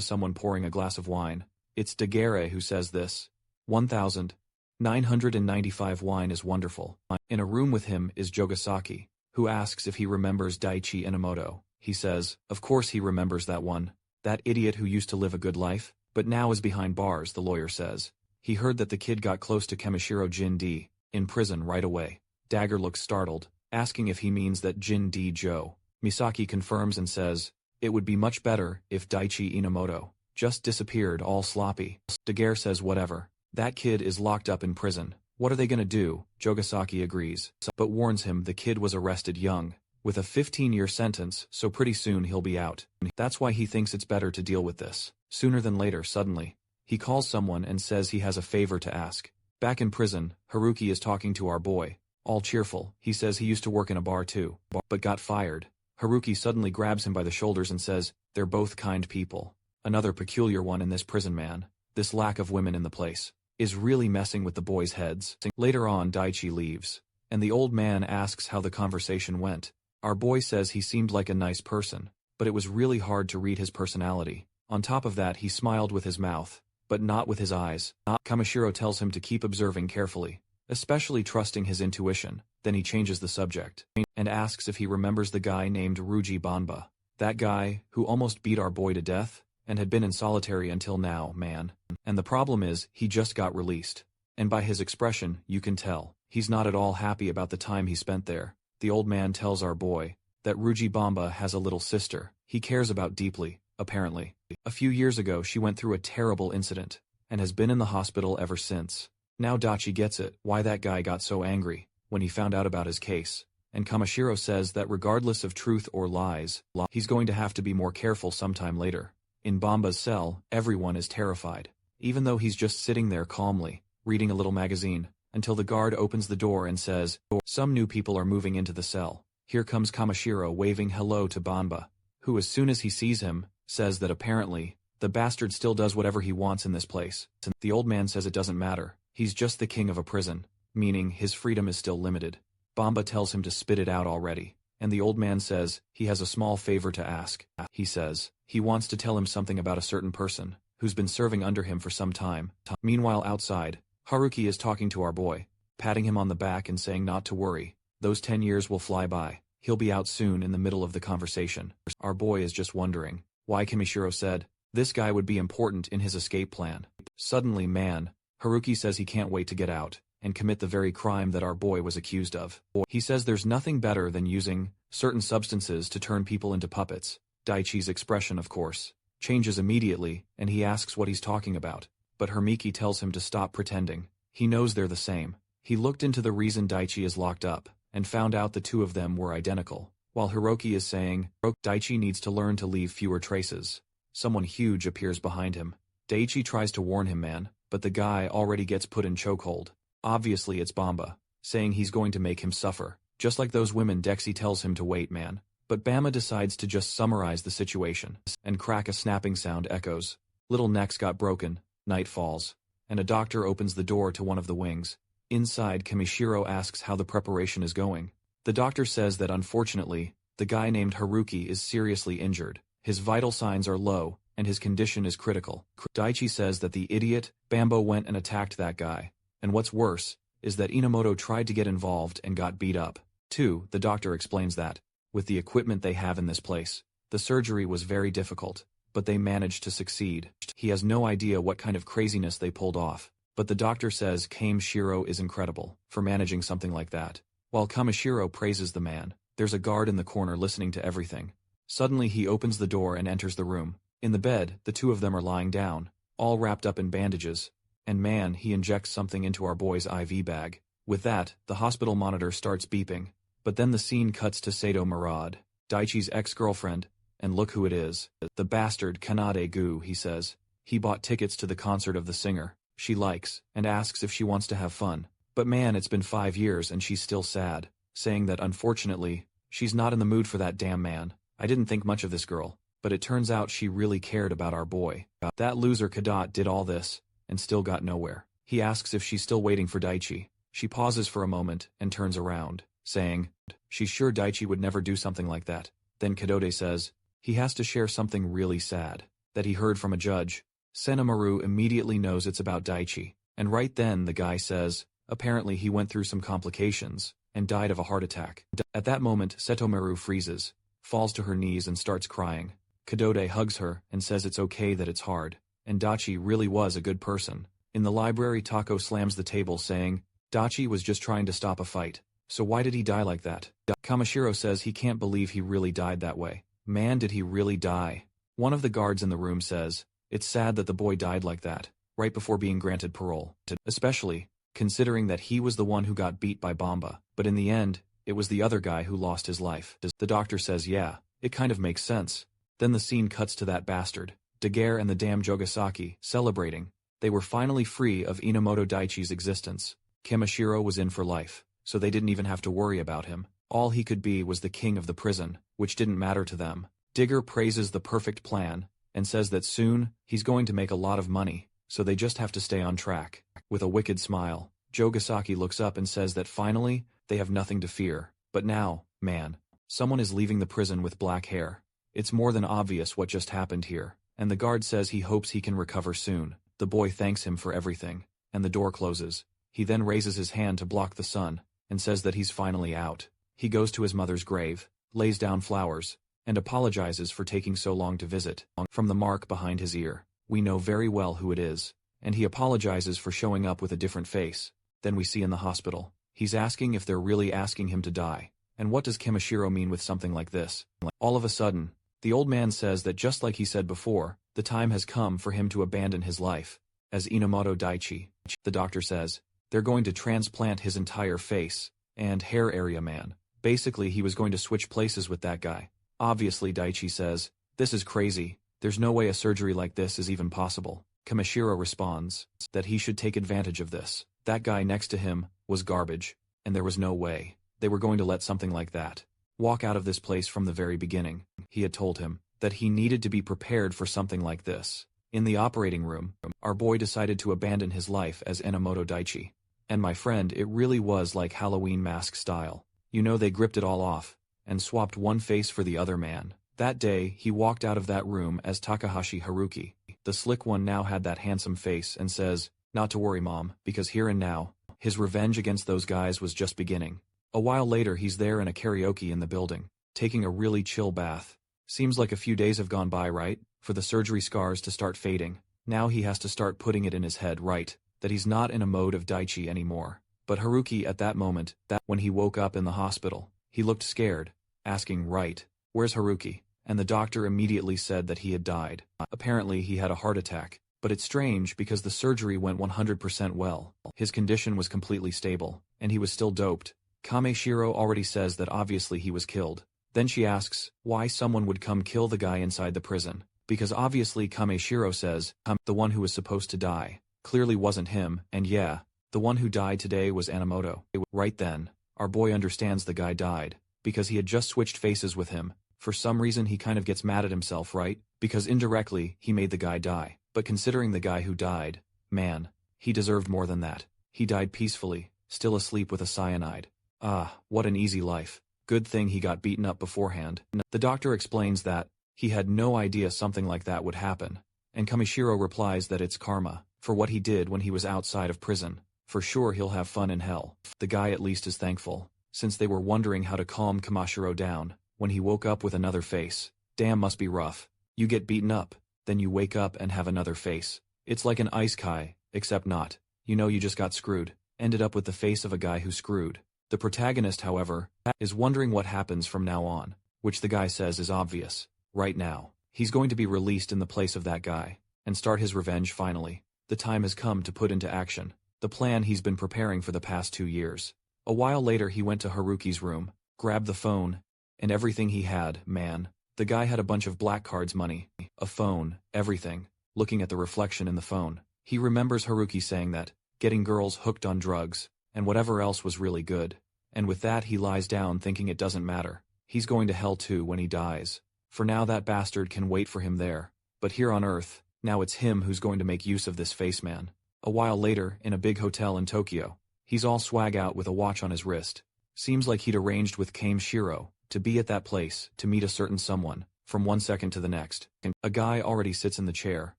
someone pouring a glass of wine. It's Daguerre who says this. 1,995 wine is wonderful. In a room with him is Jogasaki, who asks if he remembers Daichi Inamoto. He says, of course he remembers that one. That idiot who used to live a good life, but now is behind bars, the lawyer says. He heard that the kid got close to Kamishiro Jin-D in prison right away. Dagger looks startled, asking if he means that Jin-D Joe. Misaki confirms and says, it would be much better if Daichi Inamoto just disappeared all sloppy. Daguerre says whatever. That kid is locked up in prison. What are they gonna do? Jogasaki agrees, but warns him the kid was arrested young, with a 15-year sentence, so pretty soon he'll be out. That's why he thinks it's better to deal with this sooner than later. Suddenly, he calls someone and says he has a favor to ask. Back in prison, Haruki is talking to our boy, all cheerful. He says he used to work in a bar too, but got fired. Haruki suddenly grabs him by the shoulders and says, they're both kind people. Another peculiar one in this prison, man. This lack of women in the place is really messing with the boys' heads. Later on, Daichi leaves, and the old man asks how the conversation went. Our boy says he seemed like a nice person, but it was really hard to read his personality. On top of that, he smiled with his mouth, but not with his eyes. Kamishiro tells him to keep observing carefully, especially trusting his intuition. Then he changes the subject and asks if he remembers the guy named Ruji Banba. That guy who almost beat our boy to death and had been in solitary until now, man. And the problem is, he just got released. And by his expression, you can tell he's not at all happy about the time he spent there. The old man tells our boy that Ruji Bamba has a little sister he cares about deeply, apparently. A few years ago she went through a terrible incident, and has been in the hospital ever since. Now Dachi gets it, why that guy got so angry when he found out about his case. And Kamishiro says that regardless of truth or lies, he's going to have to be more careful sometime later. In Bamba's cell, everyone is terrified, even though he's just sitting there calmly, reading a little magazine, until the guard opens the door and says, some new people are moving into the cell. Here comes Kamishiro waving hello to Banba, who as soon as he sees him, says that apparently, the bastard still does whatever he wants in this place. The old man says it doesn't matter, he's just the king of a prison, meaning his freedom is still limited. Bamba tells him to spit it out already, and the old man says he has a small favor to ask. He says he wants to tell him something about a certain person who's been serving under him for some time. Meanwhile outside, Haruki is talking to our boy, patting him on the back and saying not to worry, those 10 years will fly by, he'll be out soon. In the middle of the conversation, our boy is just wondering why Kamishiro said this guy would be important in his escape plan. Suddenly, man, Haruki says he can't wait to get out and commit the very crime that our boy was accused of. He says there's nothing better than using certain substances to turn people into puppets. Daichi's expression, of course, changes immediately, and he asks what he's talking about. But Hermiki tells him to stop pretending. He knows they're the same. He looked into the reason Daichi is locked up, and found out the two of them were identical. While Hiroki is saying, Daichi needs to learn to leave fewer traces. Someone huge appears behind him. Daichi tries to warn him, man, but the guy already gets put in chokehold. Obviously it's Bamba, saying he's going to make him suffer. Just like those women, Dexy tells him to wait, man. But Bama decides to just summarize the situation, and crack a snapping sound echoes. Little necks got broken, night falls, and a doctor opens the door to one of the wings. Inside, Kamishiro asks how the preparation is going. The doctor says that unfortunately, the guy named Haruki is seriously injured. His vital signs are low, and his condition is critical. Daichi says that the idiot, Bambo, went and attacked that guy. And what's worse, is that Inamoto tried to get involved and got beat up. Too, the doctor explains that, with the equipment they have in this place, the surgery was very difficult, but they managed to succeed. He has no idea what kind of craziness they pulled off. But the doctor says Kameshiro is incredible for managing something like that. While Kameshiro praises the man, there's a guard in the corner listening to everything. Suddenly he opens the door and enters the room. In the bed, the two of them are lying down, all wrapped up in bandages. And man, he injects something into our boy's IV bag. With that, the hospital monitor starts beeping. But then the scene cuts to Sato Murad, Daichi's ex-girlfriend, and look who it is. The bastard Kanade-gu, he says. He bought tickets to the concert of the singer she likes, and asks if she wants to have fun. But man, it's been 5 years and she's still sad, saying that unfortunately, she's not in the mood for that damn man. I didn't think much of this girl, but it turns out she really cared about our boy. That loser Kadat did all this, and still got nowhere. He asks if she's still waiting for Daichi. She pauses for a moment and turns around, saying, she's sure Daichi would never do something like that. Then Kadode says, he has to share something really sad, that he heard from a judge. Senamaru immediately knows it's about Daichi, and right then the guy says, apparently he went through some complications, and died of a heart attack. At that moment Setomaru freezes, falls to her knees and starts crying. Kadode hugs her and says it's okay that it's hard, and Dachi really was a good person. In the library Tako slams the table saying, Dachi was just trying to stop a fight, so why did he die like that? Kameshiro says he can't believe he really died that way. Man, did he really die? One of the guards in the room says, it's sad that the boy died like that, right before being granted parole, especially considering that he was the one who got beat by Bamba, but in the end, it was the other guy who lost his life. The doctor says yeah, it kind of makes sense. Then the scene cuts to that bastard, Daguerre and the damn Jogasaki, celebrating. They were finally free of Inamoto Daichi's existence. Kameshiro was in for life, so they didn't even have to worry about him. All he could be was the king of the prison, which didn't matter to them. Digger praises the perfect plan, and says that soon, he's going to make a lot of money, so they just have to stay on track. With a wicked smile, Jogasaki looks up and says that finally, they have nothing to fear. But now, man, someone is leaving the prison with black hair. It's more than obvious what just happened here, and the guard says he hopes he can recover soon. The boy thanks him for everything, and the door closes. He then raises his hand to block the sun, and says that he's finally out. He goes to his mother's grave, lays down flowers, and apologizes for taking so long to visit. From the mark behind his ear, we know very well who it is, and he apologizes for showing up with a different face. Then we see in the hospital, he's asking if they're really asking him to die, and what does Kameshiro mean with something like this? All of a sudden, the old man says that just like he said before, the time has come for him to abandon his life, as Inamoto Daichi. The doctor says, they're going to transplant his entire face, and hair area man. Basically he was going to switch places with that guy. Obviously Daichi says, this is crazy, there's no way a surgery like this is even possible. Kameshiro responds, that he should take advantage of this. That guy next to him was garbage, and there was no way they were going to let something like that walk out of this place from the very beginning. He had told him that he needed to be prepared for something like this. In the operating room, our boy decided to abandon his life as Inamoto Daichi. And my friend, it really was like Halloween mask style. You know, they gripped it all off, and swapped one face for the other man. That day, he walked out of that room as Takahashi Haruki. The slick one now had that handsome face and says, not to worry mom, because here and now, his revenge against those guys was just beginning. A while later he's there in a karaoke in the building, taking a really chill bath. Seems like a few days have gone by, right? For the surgery scars to start fading. Now he has to start putting it in his head, right, that he's not in a mode of Daichi anymore. But Haruki at that moment, that when he woke up in the hospital, he looked scared, asking, right, where's Haruki? And the doctor immediately said that he had died. Apparently he had a heart attack, but it's strange because the surgery went 100% well. His condition was completely stable, and he was still doped. Kameshiro already says that obviously he was killed. Then she asks why someone would come kill the guy inside the prison, because obviously Kameshiro says, the one who was supposed to die clearly wasn't him, and yeah, the one who died today was Inamoto. Right then, our boy understands the guy died, because he had just switched faces with him. For some reason he kind of gets mad at himself, right? Because indirectly, he made the guy die. But considering the guy who died, man, he deserved more than that. He died peacefully, still asleep with a cyanide. Ah, what an easy life. Good thing he got beaten up beforehand. The doctor explains that he had no idea something like that would happen, and Kameshiro replies that it's karma, for what he did when he was outside of prison. For sure he'll have fun in hell. The guy at least is thankful, since they were wondering how to calm Kameshiro down, when he woke up with another face. Damn, must be rough. You get beaten up, then you wake up and have another face. It's like an isekai, except not. you know you just got screwed, ended up with the face of a guy who screwed. The protagonist, however, is wondering what happens from now on, which the guy says is obvious. Right now, he's going to be released in the place of that guy, and start his revenge finally. The time has come to put into action the plan he's been preparing for the past 2 years. A while later he went to Haruki's room, grabbed the phone, and everything he had, man. The guy had a bunch of black cards, money, a phone, everything. Looking at the reflection in the phone, he remembers Haruki saying that, getting girls hooked on drugs, and whatever else was really good. And with that he lies down thinking it doesn't matter. He's going to hell too when he dies. For now that bastard can wait for him there. But here on Earth, now it's him who's going to make use of this face man. A while later, in a big hotel in Tokyo, he's all swag out with a watch on his wrist. Seems like he'd arranged with Kame Shiro to be at that place to meet a certain someone, from one second to the next. A guy already sits in the chair,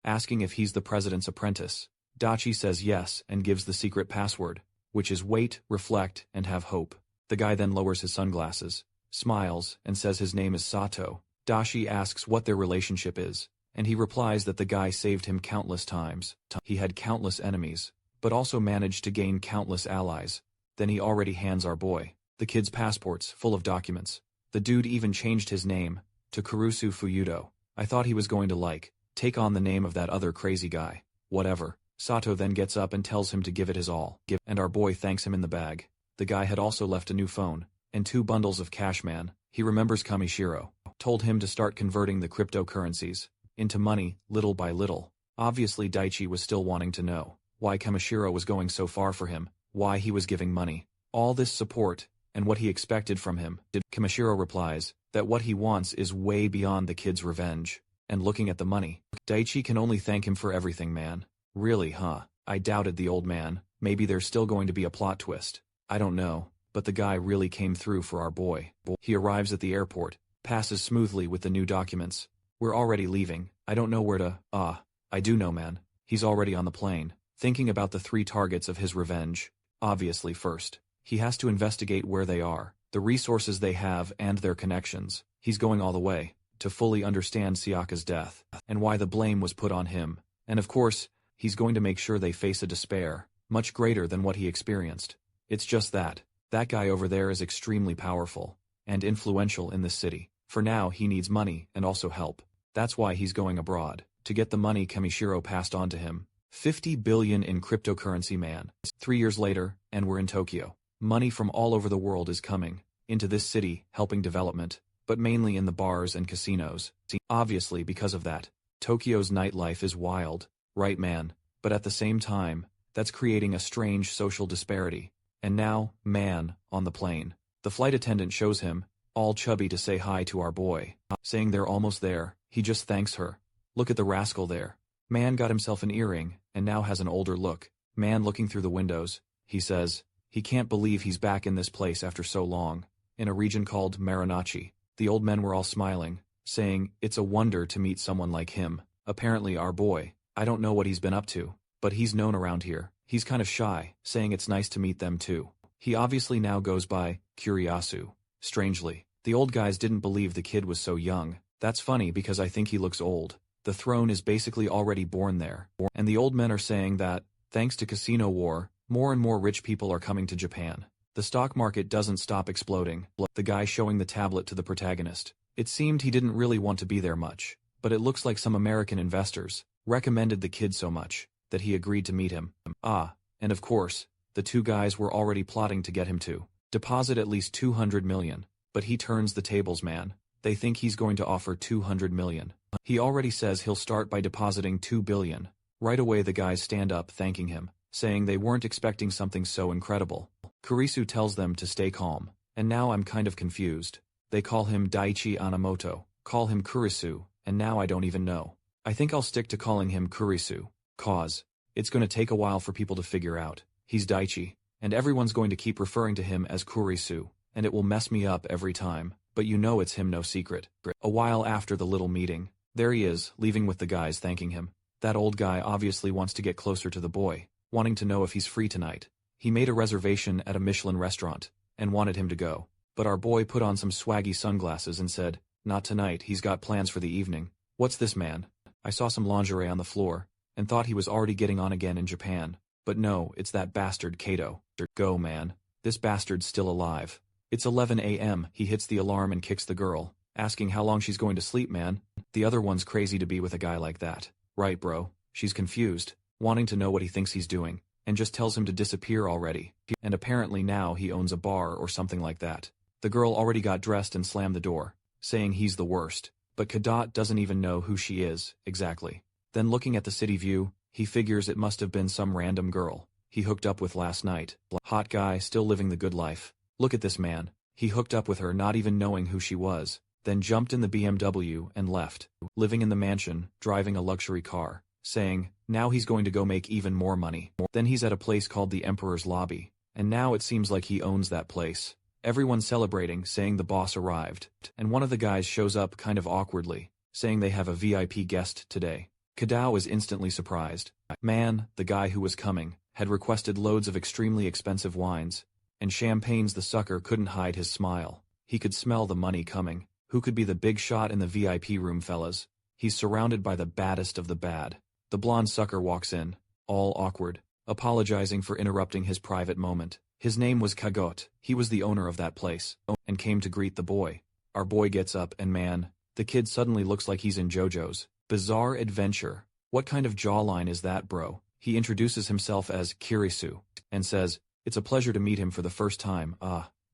asking if he's the president's apprentice. Dachi says yes and gives the secret password, which is wait, reflect, and have hope. The guy then lowers his sunglasses, smiles, and says his name is Sato. Dashi asks what their relationship is, and he replies that the guy saved him countless times. He had countless enemies, but also managed to gain countless allies. Then he already hands our boy the kid's passports full of documents. The dude even changed his name to Kurusu Fuyudo. I thought he was going to take on the name of that other crazy guy. Whatever. Sato then gets up and tells him to give it his all. And our boy thanks him in the bag. The guy had also left a new phone and 2 bundles of cash, man. He remembers Kamishiro told him to start converting the cryptocurrencies into money, little by little. Obviously Daichi was still wanting to know why Kamishiro was going so far for him, why he was giving money, all this support, and what he expected from him. Kamishiro replies that what he wants is way beyond the kid's revenge. And looking at the money, Daichi can only thank him for everything, man. Really, huh? I doubted the old man. Maybe there's still going to be a plot twist. I don't know, but the guy really came through for our boy. He arrives at the airport, passes smoothly with the new documents. We're already leaving. I don't know where to. I do know, man. He's already on the plane, thinking about the 3 targets of his revenge. Obviously first, he has to investigate where they are, the resources they have and their connections. He's going all the way to fully understand Siaka's death, and why the blame was put on him. And of course, he's going to make sure they face a despair much greater than what he experienced. It's just that guy over there is extremely powerful and influential in this city. For now he needs money and also help. That's why he's going abroad, to get the money Kamishiro passed on to him. 50 billion in cryptocurrency, man. 3 years later, and we're in Tokyo. Money from all over the world is coming into this city, helping development, but mainly in the bars and casinos. Obviously because of that, Tokyo's nightlife is wild, right, man? But at the same time, that's creating a strange social disparity. And now, man, on the plane, the flight attendant shows him, all chubby, to say hi to our boy. Saying they're almost there, he just thanks her. Look at the rascal there. Man got himself an earring, and now has an older look. Man looking through the windows, he says, he can't believe he's back in this place after so long, in a region called Marunouchi. The old men were all smiling, saying, it's a wonder to meet someone like him. Apparently our boy, I don't know what he's been up to, but he's known around here. He's kind of shy, saying it's nice to meet them too. He obviously now goes by Kuriyasu. Strangely, the old guys didn't believe the kid was so young. That's funny because I think he looks old. The throne is basically already born there. And the old men are saying that, thanks to Casino War, more and more rich people are coming to Japan. The stock market doesn't stop exploding. The guy showing the tablet to the protagonist. It seemed he didn't really want to be there much, but it looks like some American investors recommended the kid so much that he agreed to meet him. And of course, the 2 guys were already plotting to get him to deposit at least 200 million, but he turns the tables, man. They think he's going to offer 200 million. He already says he'll start by depositing 2 billion. Right away the guys stand up thanking him, saying they weren't expecting something so incredible. Kurisu tells them to stay calm, and now I'm kind of confused. They call him Daichi Anamoto, call him Kurisu, and now I don't even know. I think I'll stick to calling him Kurisu, cause it's going to take a while for people to figure out he's Daichi, and everyone's going to keep referring to him as Kurisu, and it will mess me up every time, but you know it's him, no secret. A while after the little meeting, there he is, leaving with the guys thanking him. That old guy obviously wants to get closer to the boy, wanting to know if he's free tonight. He made a reservation at a Michelin restaurant, and wanted him to go. But our boy put on some swaggy sunglasses and said, not tonight, he's got plans for the evening. What's this, man? I saw some lingerie on the floor, and thought he was already getting on again in Japan. But no, it's that bastard Kato. Go, man. This bastard's still alive. It's 11 a.m. He hits the alarm and kicks the girl, asking how long she's going to sleep, man. The other one's crazy to be with a guy like that. Right, bro. She's confused, wanting to know what he thinks he's doing, and just tells him to disappear already. And apparently now he owns a bar or something like that. The girl already got dressed and slammed the door, saying he's the worst. But Kadot doesn't even know who she is, exactly. Then looking at the city view, he figures it must have been some random girl he hooked up with last night. Hot guy still living the good life. Look at this man. He hooked up with her not even knowing who she was, then jumped in the BMW and left, living in the mansion, driving a luxury car, saying, now he's going to go make even more money. Then he's at a place called the Emperor's Lobby, and now it seems like he owns that place. Everyone's celebrating, saying the boss arrived, and one of the guys shows up kind of awkwardly, saying they have a VIP guest today. Kadao is instantly surprised. Man, the guy who was coming, had requested loads of extremely expensive wines, and champagnes. The sucker couldn't hide his smile. He could smell the money coming. Who could be the big shot in the VIP room, fellas? He's surrounded by the baddest of the bad. The blonde sucker walks in, all awkward, apologizing for interrupting his private moment. His name was Kagot. He was the owner of that place, and came to greet the boy. Our boy gets up and man, the kid suddenly looks like he's in JoJo's Bizarre Adventure. What kind of jawline is that, bro? He introduces himself as Kirisu, and says, it's a pleasure to meet him for the first time.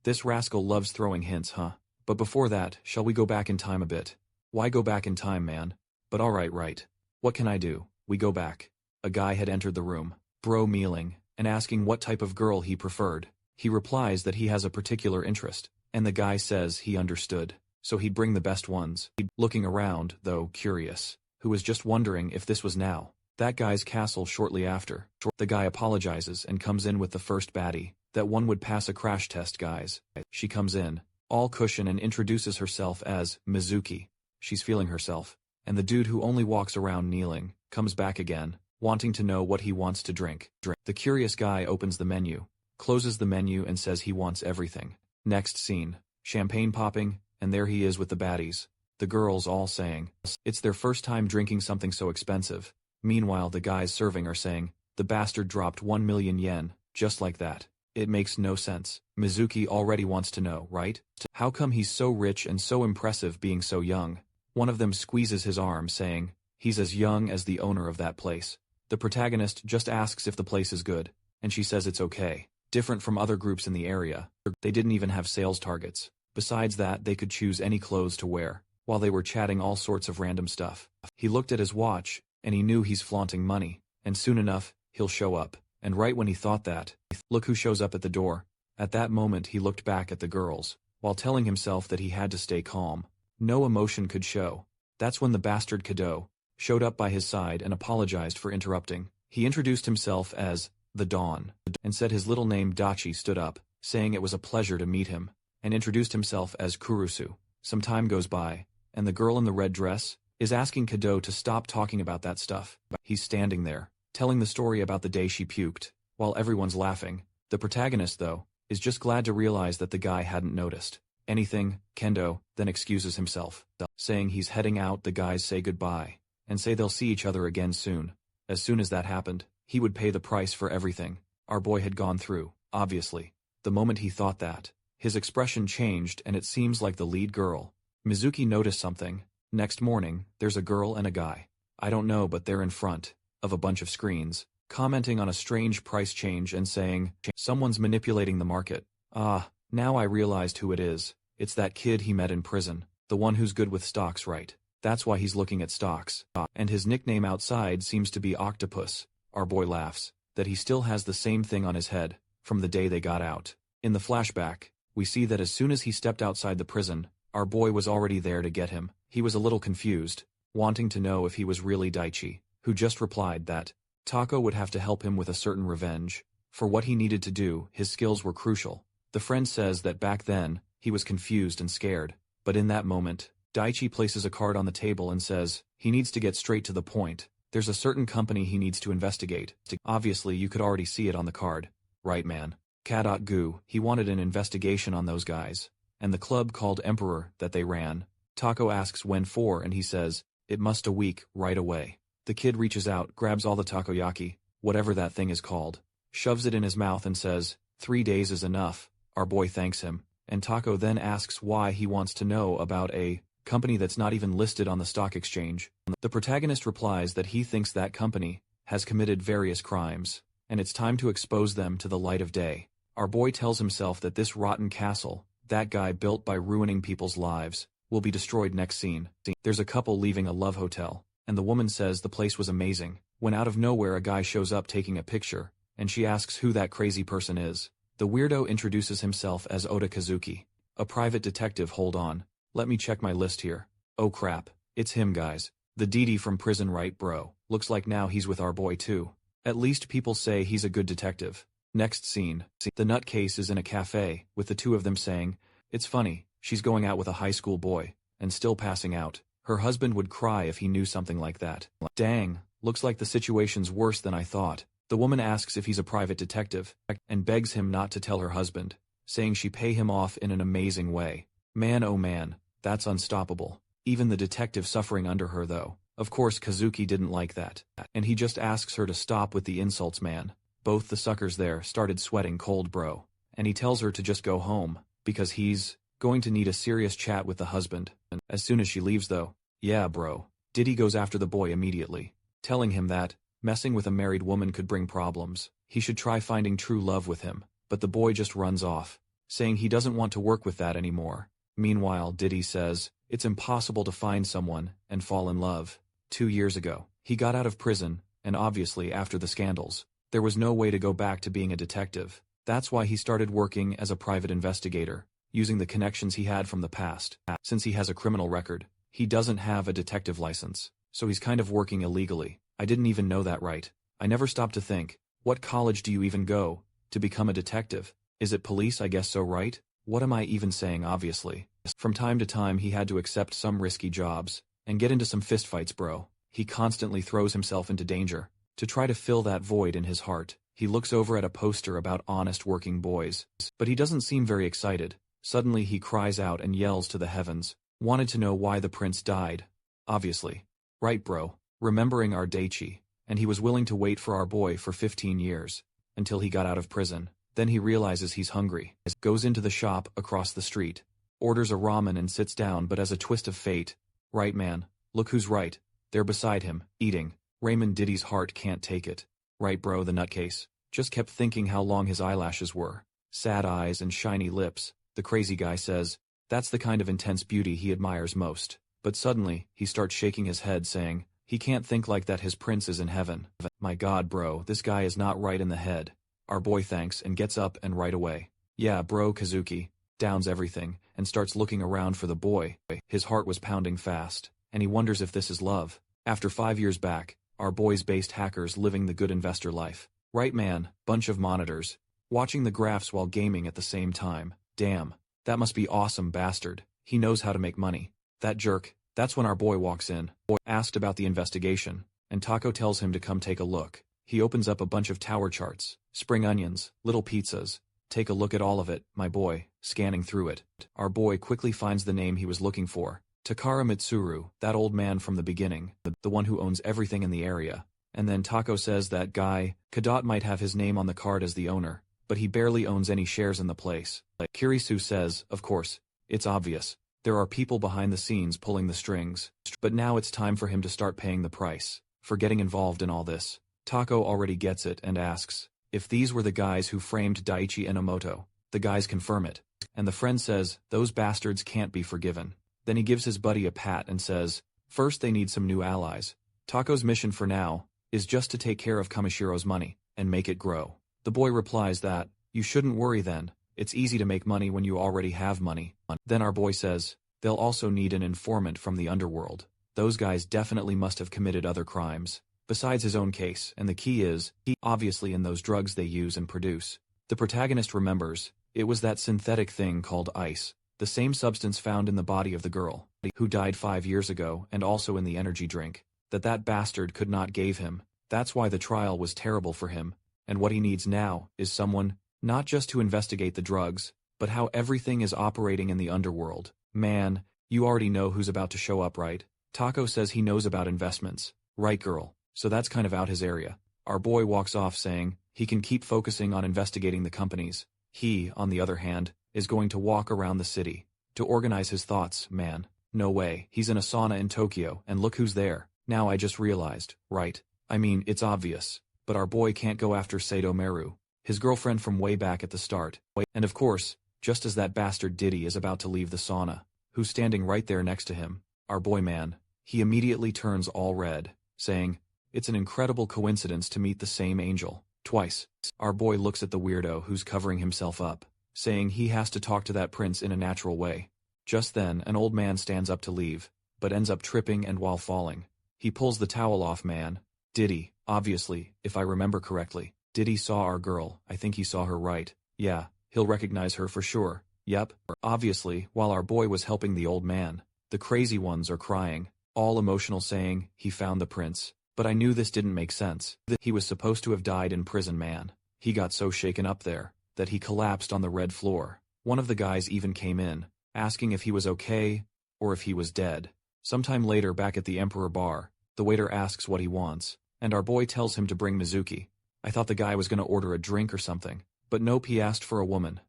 This rascal loves throwing hints, huh? But before that, shall we go back in time a bit? Why go back in time, man? But alright, right. What can I do? We go back. A guy had entered the room, bro mealing, and asking what type of girl he preferred. He replies that he has a particular interest, and the guy says he understood, so he'd bring the best ones. Looking around, though, curious, who was just wondering if this was now that guy's castle. Shortly after, the guy apologizes and comes in with the first baddie, that one would pass a crash test, guys. She comes in, all cushion, and introduces herself as Mizuki. She's feeling herself, and the dude who only walks around kneeling, comes back again, wanting to know what he wants to drink. The curious guy opens the menu, closes the menu and says he wants everything. Next scene, champagne popping, and there he is with the baddies. The girls all saying, it's their first time drinking something so expensive. Meanwhile the guys serving are saying, the bastard dropped 1 million yen, just like that. It makes no sense. Mizuki already wants to know, right? How come he's so rich and so impressive being so young? One of them squeezes his arm saying, he's as young as the owner of that place. The protagonist just asks if the place is good, and she says it's okay. Different from other groups in the area, they didn't even have sales targets. Besides that, they could choose any clothes to wear. While they were chatting all sorts of random stuff, he looked at his watch, and he knew he's flaunting money, and soon enough, he'll show up. And right when he thought that, look who shows up at the door. At that moment he looked back at the girls, while telling himself that he had to stay calm. No emotion could show. That's when the bastard Kado showed up by his side and apologized for interrupting. He introduced himself as the Dawn, and said his little name. Dachi stood up, saying it was a pleasure to meet him, and introduced himself as Kurusu. Some time goes by, and the girl in the red dress is asking Kado to stop talking about that stuff. He's standing there, telling the story about the day she puked, while everyone's laughing. The protagonist, though, is just glad to realize that the guy hadn't noticed anything. Kendo then excuses himself, saying he's heading out. The guys say goodbye, and say they'll see each other again soon. As soon as that happened, he would pay the price for everything our boy had gone through, obviously. The moment he thought that, his expression changed, and it seems like the lead girl, Mizuki, noticed something. Next morning, there's a girl and a guy. I don't know, but they're in front of a bunch of screens, commenting on a strange price change and saying, someone's manipulating the market. Now I realized who it is. It's that kid he met in prison, the one who's good with stocks, right? That's why he's looking at stocks. And his nickname outside seems to be Octopus. Our boy laughs that he still has the same thing on his head from the day they got out. In the flashback, we see that as soon as he stepped outside the prison, our boy was already there to get him. He was a little confused, wanting to know if he was really Daichi, who just replied that Tako would have to help him with a certain revenge. For what he needed to do, his skills were crucial. The friend says that back then, he was confused and scared. But in that moment, Daichi places a card on the table and says he needs to get straight to the point. There's a certain company he needs to investigate. Obviously, you could already see it on the card. Right, man. Gu, he wanted an investigation on those guys, and the club called Emperor that they ran. Tako asks when for, and he says, it must a week, right away. The kid reaches out, grabs all the takoyaki, whatever that thing is called, shoves it in his mouth and says, 3 days is enough. Our boy thanks him, and Taco then asks why he wants to know about a company that's not even listed on the stock exchange. The protagonist replies that he thinks that company has committed various crimes, and it's time to expose them to the light of day. Our boy tells himself that this rotten castle, that guy built by ruining people's lives, will be destroyed. Next scene. There's a couple leaving a love hotel, and the woman says the place was amazing, when out of nowhere a guy shows up taking a picture, and she asks who that crazy person is. The weirdo introduces himself as Oda Kazuki, a private detective. Hold on, let me check my list here. Oh crap, it's him guys. The DD from prison, right bro? Looks like now he's with our boy too. At least people say he's a good detective. Next scene. The nutcase is in a cafe, with the two of them saying, it's funny, she's going out with a high school boy, and still passing out. Her husband would cry if he knew something like that. Dang, looks like the situation's worse than I thought. The woman asks if he's a private detective, and begs him not to tell her husband, saying she pay him off in an amazing way. Man oh man, that's unstoppable. Even the detective suffering under her though. Of course Kazuki didn't like that, and he just asks her to stop with the insults man. Both the suckers there started sweating cold bro, and he tells her to just go home, because he's going to need a serious chat with the husband. And as soon as she leaves though, yeah bro, Diddy goes after the boy immediately, telling him that messing with a married woman could bring problems. He should try finding true love with him, but the boy just runs off, saying he doesn't want to work with that anymore. Meanwhile Diddy says, it's impossible to find someone and fall in love. 2 years ago, he got out of prison, and obviously after the scandals, there was no way to go back to being a detective. That's why he started working as a private investigator, using the connections he had from the past. Since he has a criminal record, he doesn't have a detective license, so he's kind of working illegally. I didn't even know that, right? I never stopped to think, what college do you even go to become a detective? Is it police? I guess so, right? What am I even saying? Obviously. From time to time he had to accept some risky jobs, and get into some fistfights bro. He constantly throws himself into danger, to try to fill that void in his heart. He looks over at a poster about honest working boys, but he doesn't seem very excited. Suddenly he cries out and yells to the heavens, wanted to know why the prince died. Obviously. Right bro, remembering our Daichi, and he was willing to wait for our boy for 15 years, until he got out of prison. Then he realizes he's hungry, goes into the shop across the street, orders a ramen and sits down, but as a twist of fate, right man, look who's right, they're beside him, eating. Raymond Diddy's heart can't take it. Right bro, the nutcase just kept thinking how long his eyelashes were, sad eyes and shiny lips. The crazy guy says, that's the kind of intense beauty he admires most. But suddenly, he starts shaking his head saying, he can't think like that, his prince is in heaven. My god bro, this guy is not right in the head. Our boy thanks and gets up and right away. Yeah bro, Kazuki downs everything and starts looking around for the boy. His heart was pounding fast, and he wonders if this is love. After 5 years back, our boy's based hackers living the good investor life. Right man, bunch of monitors, watching the graphs while gaming at the same time. Damn, that must be awesome bastard. He knows how to make money. That jerk. That's when our boy walks in. Boy asked about the investigation, and Taco tells him to come take a look. He opens up a bunch of tower charts, spring onions, little pizzas. Take a look at all of it, my boy, scanning through it. Our boy quickly finds the name he was looking for. Takara Mitsuru, that old man from the beginning, the one who owns everything in the area. And then Taco says that guy, Kadot, might have his name on the card as the owner, but he barely owns any shares in the place. Kirisu says, of course, it's obvious. There are people behind the scenes pulling the strings. But now it's time for him to start paying the price for getting involved in all this. Taco already gets it and asks if these were the guys who framed Daichi Enomoto. The guys confirm it. And the friend says, those bastards can't be forgiven. Then he gives his buddy a pat and says, first they need some new allies. Taco's mission for now is just to take care of Kamashiro's money and make it grow. The boy replies that, you shouldn't worry then, it's easy to make money when you already have money. Then our boy says, they'll also need an informant from the underworld. Those guys definitely must have committed other crimes, besides his own case, and the key is, obviously in those drugs they use and produce. The protagonist remembers, it was that synthetic thing called ice, the same substance found in the body of the girl, who died 5 years ago and also in the energy drink, that bastard could not give him. That's why the trial was terrible for him, and what he needs now is someone, not just to investigate the drugs, but how everything is operating in the underworld. Man, you already know who's about to show up, right? Taco says he knows about investments. Right girl, so that's kind of out his area. Our boy walks off saying he can keep focusing on investigating the companies. He, on the other hand, is going to walk around the city to organize his thoughts. Man, no way, he's in a sauna in Tokyo and look who's there. Now I just realized, right? I mean, it's obvious, but our boy can't go after Sato Meru, his girlfriend from way back at the start. And of course, just as that bastard Diddy is about to leave the sauna, who's standing right there next to him, our boy man, he immediately turns all red, saying, "It's an incredible coincidence to meet the same angel, twice." Our boy looks at the weirdo who's covering himself up, saying he has to talk to that prince in a natural way. Just then, an old man stands up to leave, but ends up tripping and while falling, he pulls the towel off. Man, Diddy, obviously, if I remember correctly, Diddy saw our girl. I think he saw her, right? Yeah, he'll recognize her for sure. Yep. Obviously, while our boy was helping the old man, the crazy ones are crying, all emotional, saying he found the prince. But I knew this didn't make sense. He was supposed to have died in prison. Man, he got so shaken up there that he collapsed on the red floor. One of the guys even came in, asking if he was okay, or if he was dead. Sometime later, back at the Emperor bar, the waiter asks what he wants, and our boy tells him to bring Mizuki. I thought the guy was gonna order a drink or something, but nope, he asked for a woman.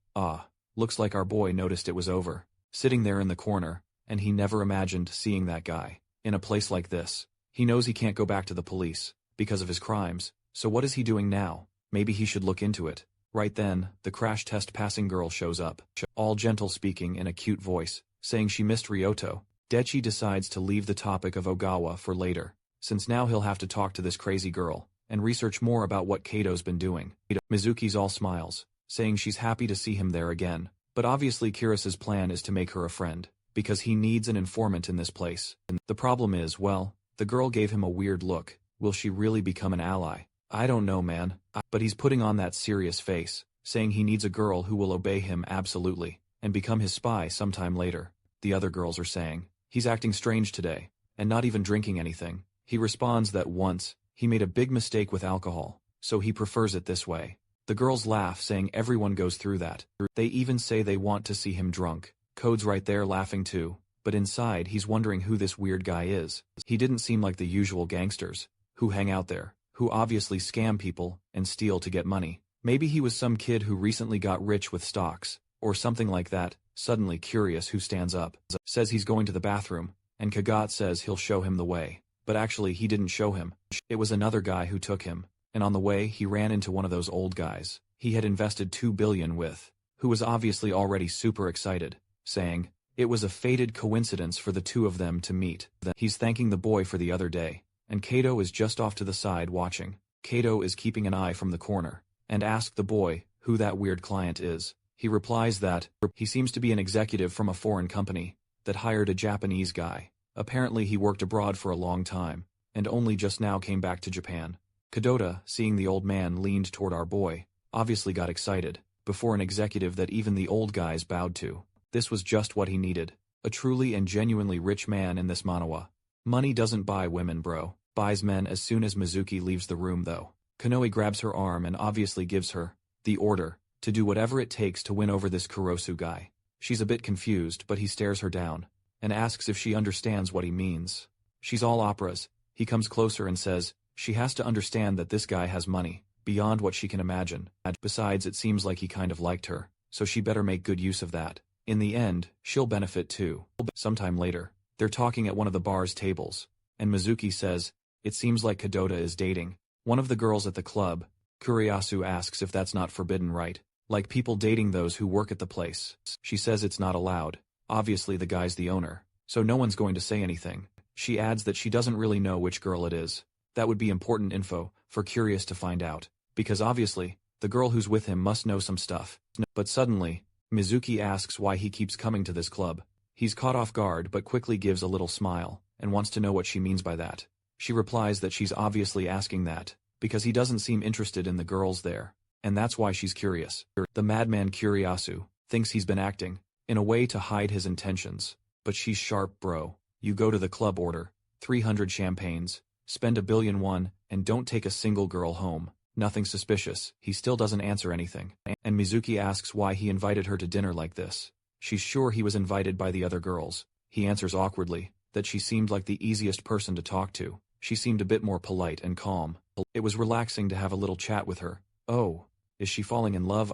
Looks like our boy noticed it was over, sitting there in the corner, and he never imagined seeing that guy in a place like this. He knows he can't go back to the police because of his crimes, so what is he doing now? Maybe he should look into it. Right then, the crash test passing girl shows up, all gentle, speaking in a cute voice, saying she missed Ryoto. Dechi decides to leave the topic of Ogawa for later, since now he'll have to talk to this crazy girl and research more about what Kato's been doing. Mizuki's all smiles, saying she's happy to see him there again, but obviously Kirasa's plan is to make her a friend, because he needs an informant in this place. And the problem is, well, the girl gave him a weird look. Will she really become an ally? I don't know, man. But he's putting on that serious face, saying he needs a girl who will obey him absolutely, and become his spy sometime later. The other girls are saying, he's acting strange today, and not even drinking anything. He responds that once, he made a big mistake with alcohol, so he prefers it this way. The girls laugh, saying everyone goes through that. They even say they want to see him drunk. Code's right there laughing too, but inside he's wondering who this weird guy is. He didn't seem like the usual gangsters who hang out there, who obviously scam people and steal to get money. Maybe he was some kid who recently got rich with stocks, or something like that. Suddenly curious, who stands up, says he's going to the bathroom, and Kagat says he'll show him the way. But actually he didn't show him. It was another guy who took him, and on the way he ran into one of those old guys he had invested 2 billion with, who was obviously already super excited, saying it was a fated coincidence for the two of them to meet. He's thanking the boy for the other day, and Kato is just off to the side watching. Kato is keeping an eye from the corner, and asks the boy who that weird client is. He replies that he seems to be an executive from a foreign company that hired a Japanese guy. Apparently he worked abroad for a long time, and only just now came back to Japan. Kadota, seeing the old man leaned toward our boy, obviously got excited, before an executive that even the old guys bowed to. This was just what he needed. A truly and genuinely rich man in this Manhwa. Money doesn't buy women, bro. Buys men. As soon as Mizuki leaves the room though, Konoe grabs her arm and obviously gives her the order to do whatever it takes to win over this Kurosu guy. She's a bit confused, but he stares her down and asks if she understands what he means. She's all operas. He comes closer and says she has to understand that this guy has money beyond what she can imagine. Besides, it seems like he kind of liked her, so she better make good use of that. In the end, she'll benefit too. Sometime later, they're talking at one of the bar's tables, and Mizuki says, it seems like Kadota is dating one of the girls at the club. Kuriyasu asks if that's not forbidden, right? Like people dating those who work at the place. She says it's not allowed. Obviously the guy's the owner, so no one's going to say anything. She adds that she doesn't really know which girl it is. That would be important info for Curious to find out, because obviously, the girl who's with him must know some stuff. But suddenly, Mizuki asks why he keeps coming to this club. He's caught off guard but quickly gives a little smile, and wants to know what she means by that. She replies that she's obviously asking that because he doesn't seem interested in the girls there, and that's why she's curious. The madman Kuriyasu thinks he's been acting in a way to hide his intentions, but she's sharp, bro. You go to the club, order 300 champagnes, spend 1 billion won, and don't take a single girl home. Nothing suspicious. He still doesn't answer anything, and Mizuki asks why he invited her to dinner like this. She's sure he was invited by the other girls. He answers awkwardly that she seemed like the easiest person to talk to. She seemed a bit more polite and calm, It was relaxing to have a little chat with her. Oh, is she falling in love?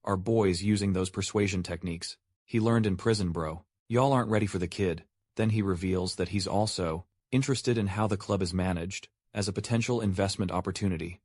Our boy's using those persuasion techniques he learned in prison, bro. Y'all aren't ready for the kid. Then he reveals that he's also interested in how the club is managed, as a potential investment opportunity.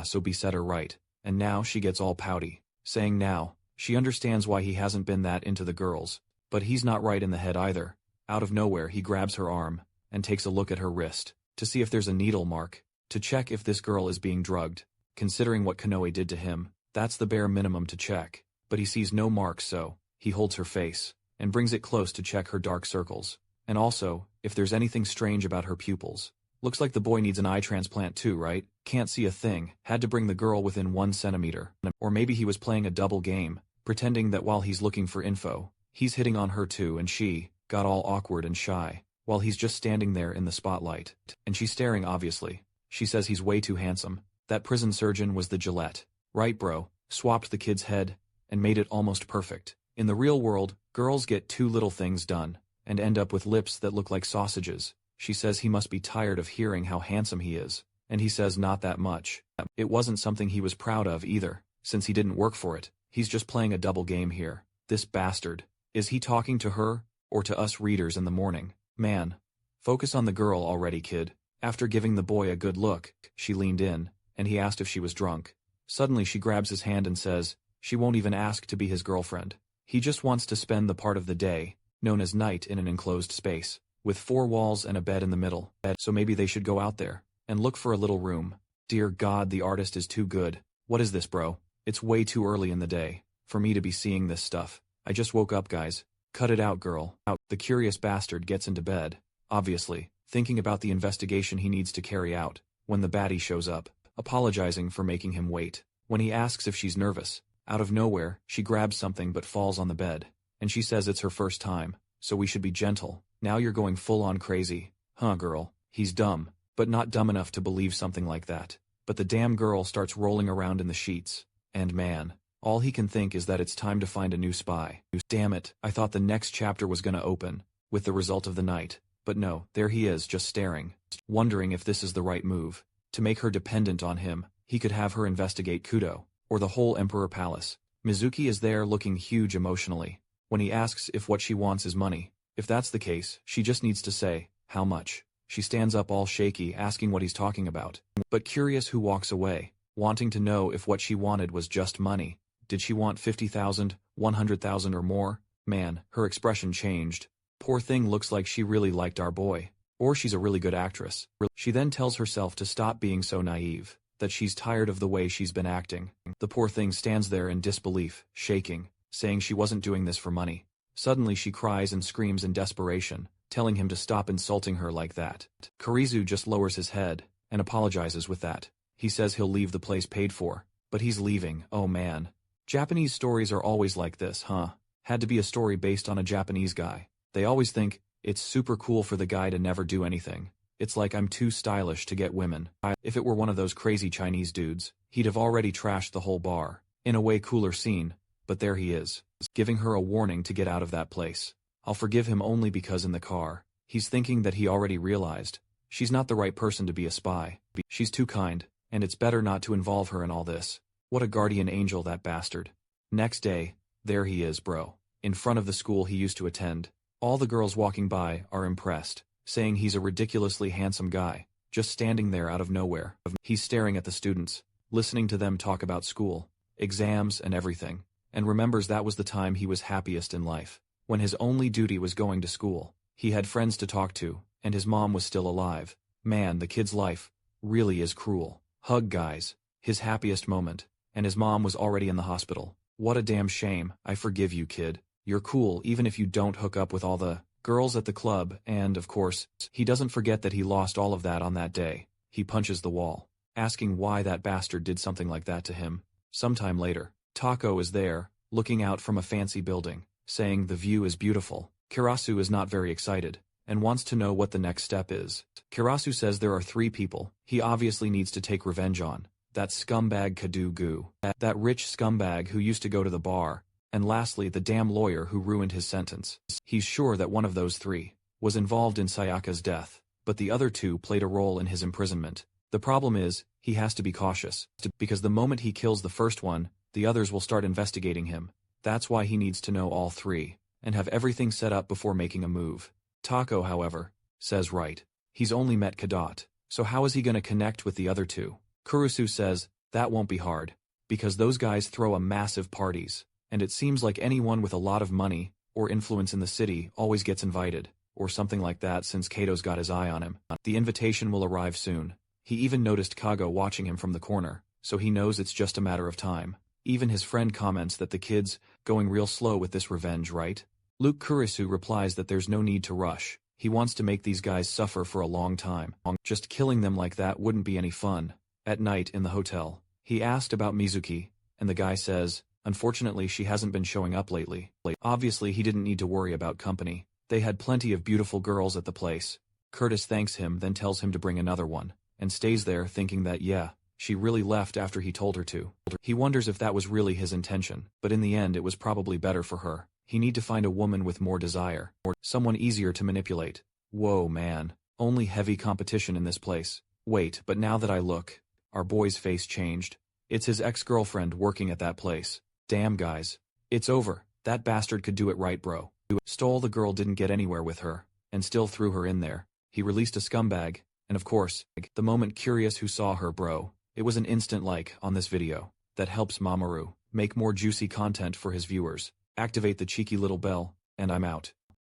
So B said her right. And now she gets all pouty, saying now, she understands why he hasn't been that into the girls. But he's not right in the head either. Out of nowhere he grabs her arm, and takes a look at her wrist, to see if there's a needle mark, to check if this girl is being drugged. Considering what Kanoe did to him, that's the bare minimum to check. But he sees no marks, so he holds her face, and brings it close to check her dark circles. And also, if there's anything strange about her pupils. Looks like the boy needs an eye transplant too, right? Can't see a thing. Had to bring the girl within 1 centimeter. Or maybe he was playing a double game, pretending that while he's looking for info, he's hitting on her too, and she got all awkward and shy, while he's just standing there in the spotlight. And she's staring, obviously. She says he's way too handsome. That prison surgeon was the Gillette. Right, bro. Swapped the kid's head, and made it almost perfect. In the real world, girls get 2 little things done, and end up with lips that look like sausages. She says he must be tired of hearing how handsome he is, and he says not that much. It wasn't something he was proud of either, since he didn't work for it. He's just playing a double game here. This bastard. Is he talking to her, or to us readers in the morning? Man. Focus on the girl already, kid. After giving the boy a good look, she leaned in, and he asked if she was drunk. Suddenly she grabs his hand and says, she won't even ask to be his girlfriend. He just wants to spend the part of the day, known as night, in an enclosed space, with 4 walls and a bed in the middle. So maybe they should go out there, and look for a little room. Dear God, the artist is too good. What is this, bro? It's way too early in the day, for me to be seeing this stuff. I just woke up, guys. Cut it out, girl. The curious bastard gets into bed, obviously, thinking about the investigation he needs to carry out, when the baddie shows up, apologizing for making him wait. When he asks if she's nervous, out of nowhere, she grabs something but falls on the bed, and she says it's her first time, so we should be gentle. Now you're going full-on crazy. Huh, girl? He's dumb, but not dumb enough to believe something like that. But the damn girl starts rolling around in the sheets, and man, all he can think is that it's time to find a new spy. Damn it, I thought the next chapter was gonna open with the result of the night, but no, there he is just staring, wondering if this is the right move. To make her dependent on him, he could have her investigate Kudo, or the whole Emperor Palace. Mizuki is there looking huge emotionally, when he asks if what she wants is money. If that's the case, she just needs to say, how much? She stands up all shaky, asking what he's talking about, but curious who walks away, wanting to know if what she wanted was just money. Did she want 50,000, 100,000 or more? Man, her expression changed. Poor thing, looks like she really liked our boy. Or she's a really good actress. She then tells herself to stop being so naive, that she's tired of the way she's been acting. The poor thing stands there in disbelief, shaking, saying she wasn't doing this for money. Suddenly she cries and screams in desperation, telling him to stop insulting her like that. Kurizu just lowers his head, and apologizes with that. He says he'll leave the place paid for, but he's leaving. Oh man. Japanese stories are always like this, huh? Had to be a story based on a Japanese guy. They always think, it's super cool for the guy to never do anything. It's like I'm too stylish to get women. If it were one of those crazy Chinese dudes, he'd have already trashed the whole bar. In a way cooler scene, but there he is, giving her a warning to get out of that place. I'll forgive him only because in the car, he's thinking that he already realized, she's not the right person to be a spy. She's too kind, and it's better not to involve her in all this. What a guardian angel, that bastard. Next day, there he is, bro, in front of the school he used to attend. All the girls walking by are impressed, saying he's a ridiculously handsome guy, just standing there out of nowhere. He's staring at the students, listening to them talk about school, exams and everything, and remembers that was the time he was happiest in life, when his only duty was going to school. He had friends to talk to, and his mom was still alive. Man, the kid's life really is cruel. Hug, guys. His happiest moment, and his mom was already in the hospital. What a damn shame. I forgive you, kid. You're cool even if you don't hook up with all the girls at the club, and, of course, he doesn't forget that he lost all of that on that day. He punches the wall, asking why that bastard did something like that to him. Sometime later, Tako is there, looking out from a fancy building, saying the view is beautiful. Kirasu is not very excited, and wants to know what the next step is. Kirasu says there are 3 people he obviously needs to take revenge on. That scumbag Kadu-gu, that rich scumbag who used to go to the bar, and lastly the damn lawyer who ruined his sentence. He's sure that one of those 3 was involved in Sayaka's death, but the other 2 played a role in his imprisonment. The problem is, he has to be cautious, because the moment he kills the first one, the others will start investigating him. That's why he needs to know all three, and have everything set up before making a move. Tako, however, says right. He's only met Kadot, so how is he gonna connect with the other two? Kurusu says, that won't be hard, because those guys throw a massive parties, and it seems like anyone with a lot of money, or influence in the city, always gets invited, or something like that since Kato's got his eye on him. The invitation will arrive soon. He even noticed Kago watching him from the corner, so he knows it's just a matter of time. Even his friend comments that the kid's going real slow with this revenge, right? Luke Kurisu replies that there's no need to rush. He wants to make these guys suffer for a long time. Just killing them like that wouldn't be any fun. At night in the hotel, he asked about Mizuki, and the guy says, unfortunately she hasn't been showing up lately. Obviously he didn't need to worry about company. They had plenty of beautiful girls at the place. Curtis thanks him, then tells him to bring another one, and stays there thinking that yeah, she really left after he told her to. He wonders if that was really his intention, but in the end it was probably better for her. He need to find a woman with more desire, or someone easier to manipulate. Whoa man, only heavy competition in this place. Wait, but now that I look, our boy's face changed. It's his ex-girlfriend working at that place. Damn guys. It's over. That bastard could do it right, bro. Stole the girl, didn't get anywhere with her, and still threw her in there. He released a scumbag, and of course, the moment curious who saw her, bro. It was an instant like on this video. That helps Mamoru make more juicy content for his viewers. Activate the cheeky little bell, and I'm out.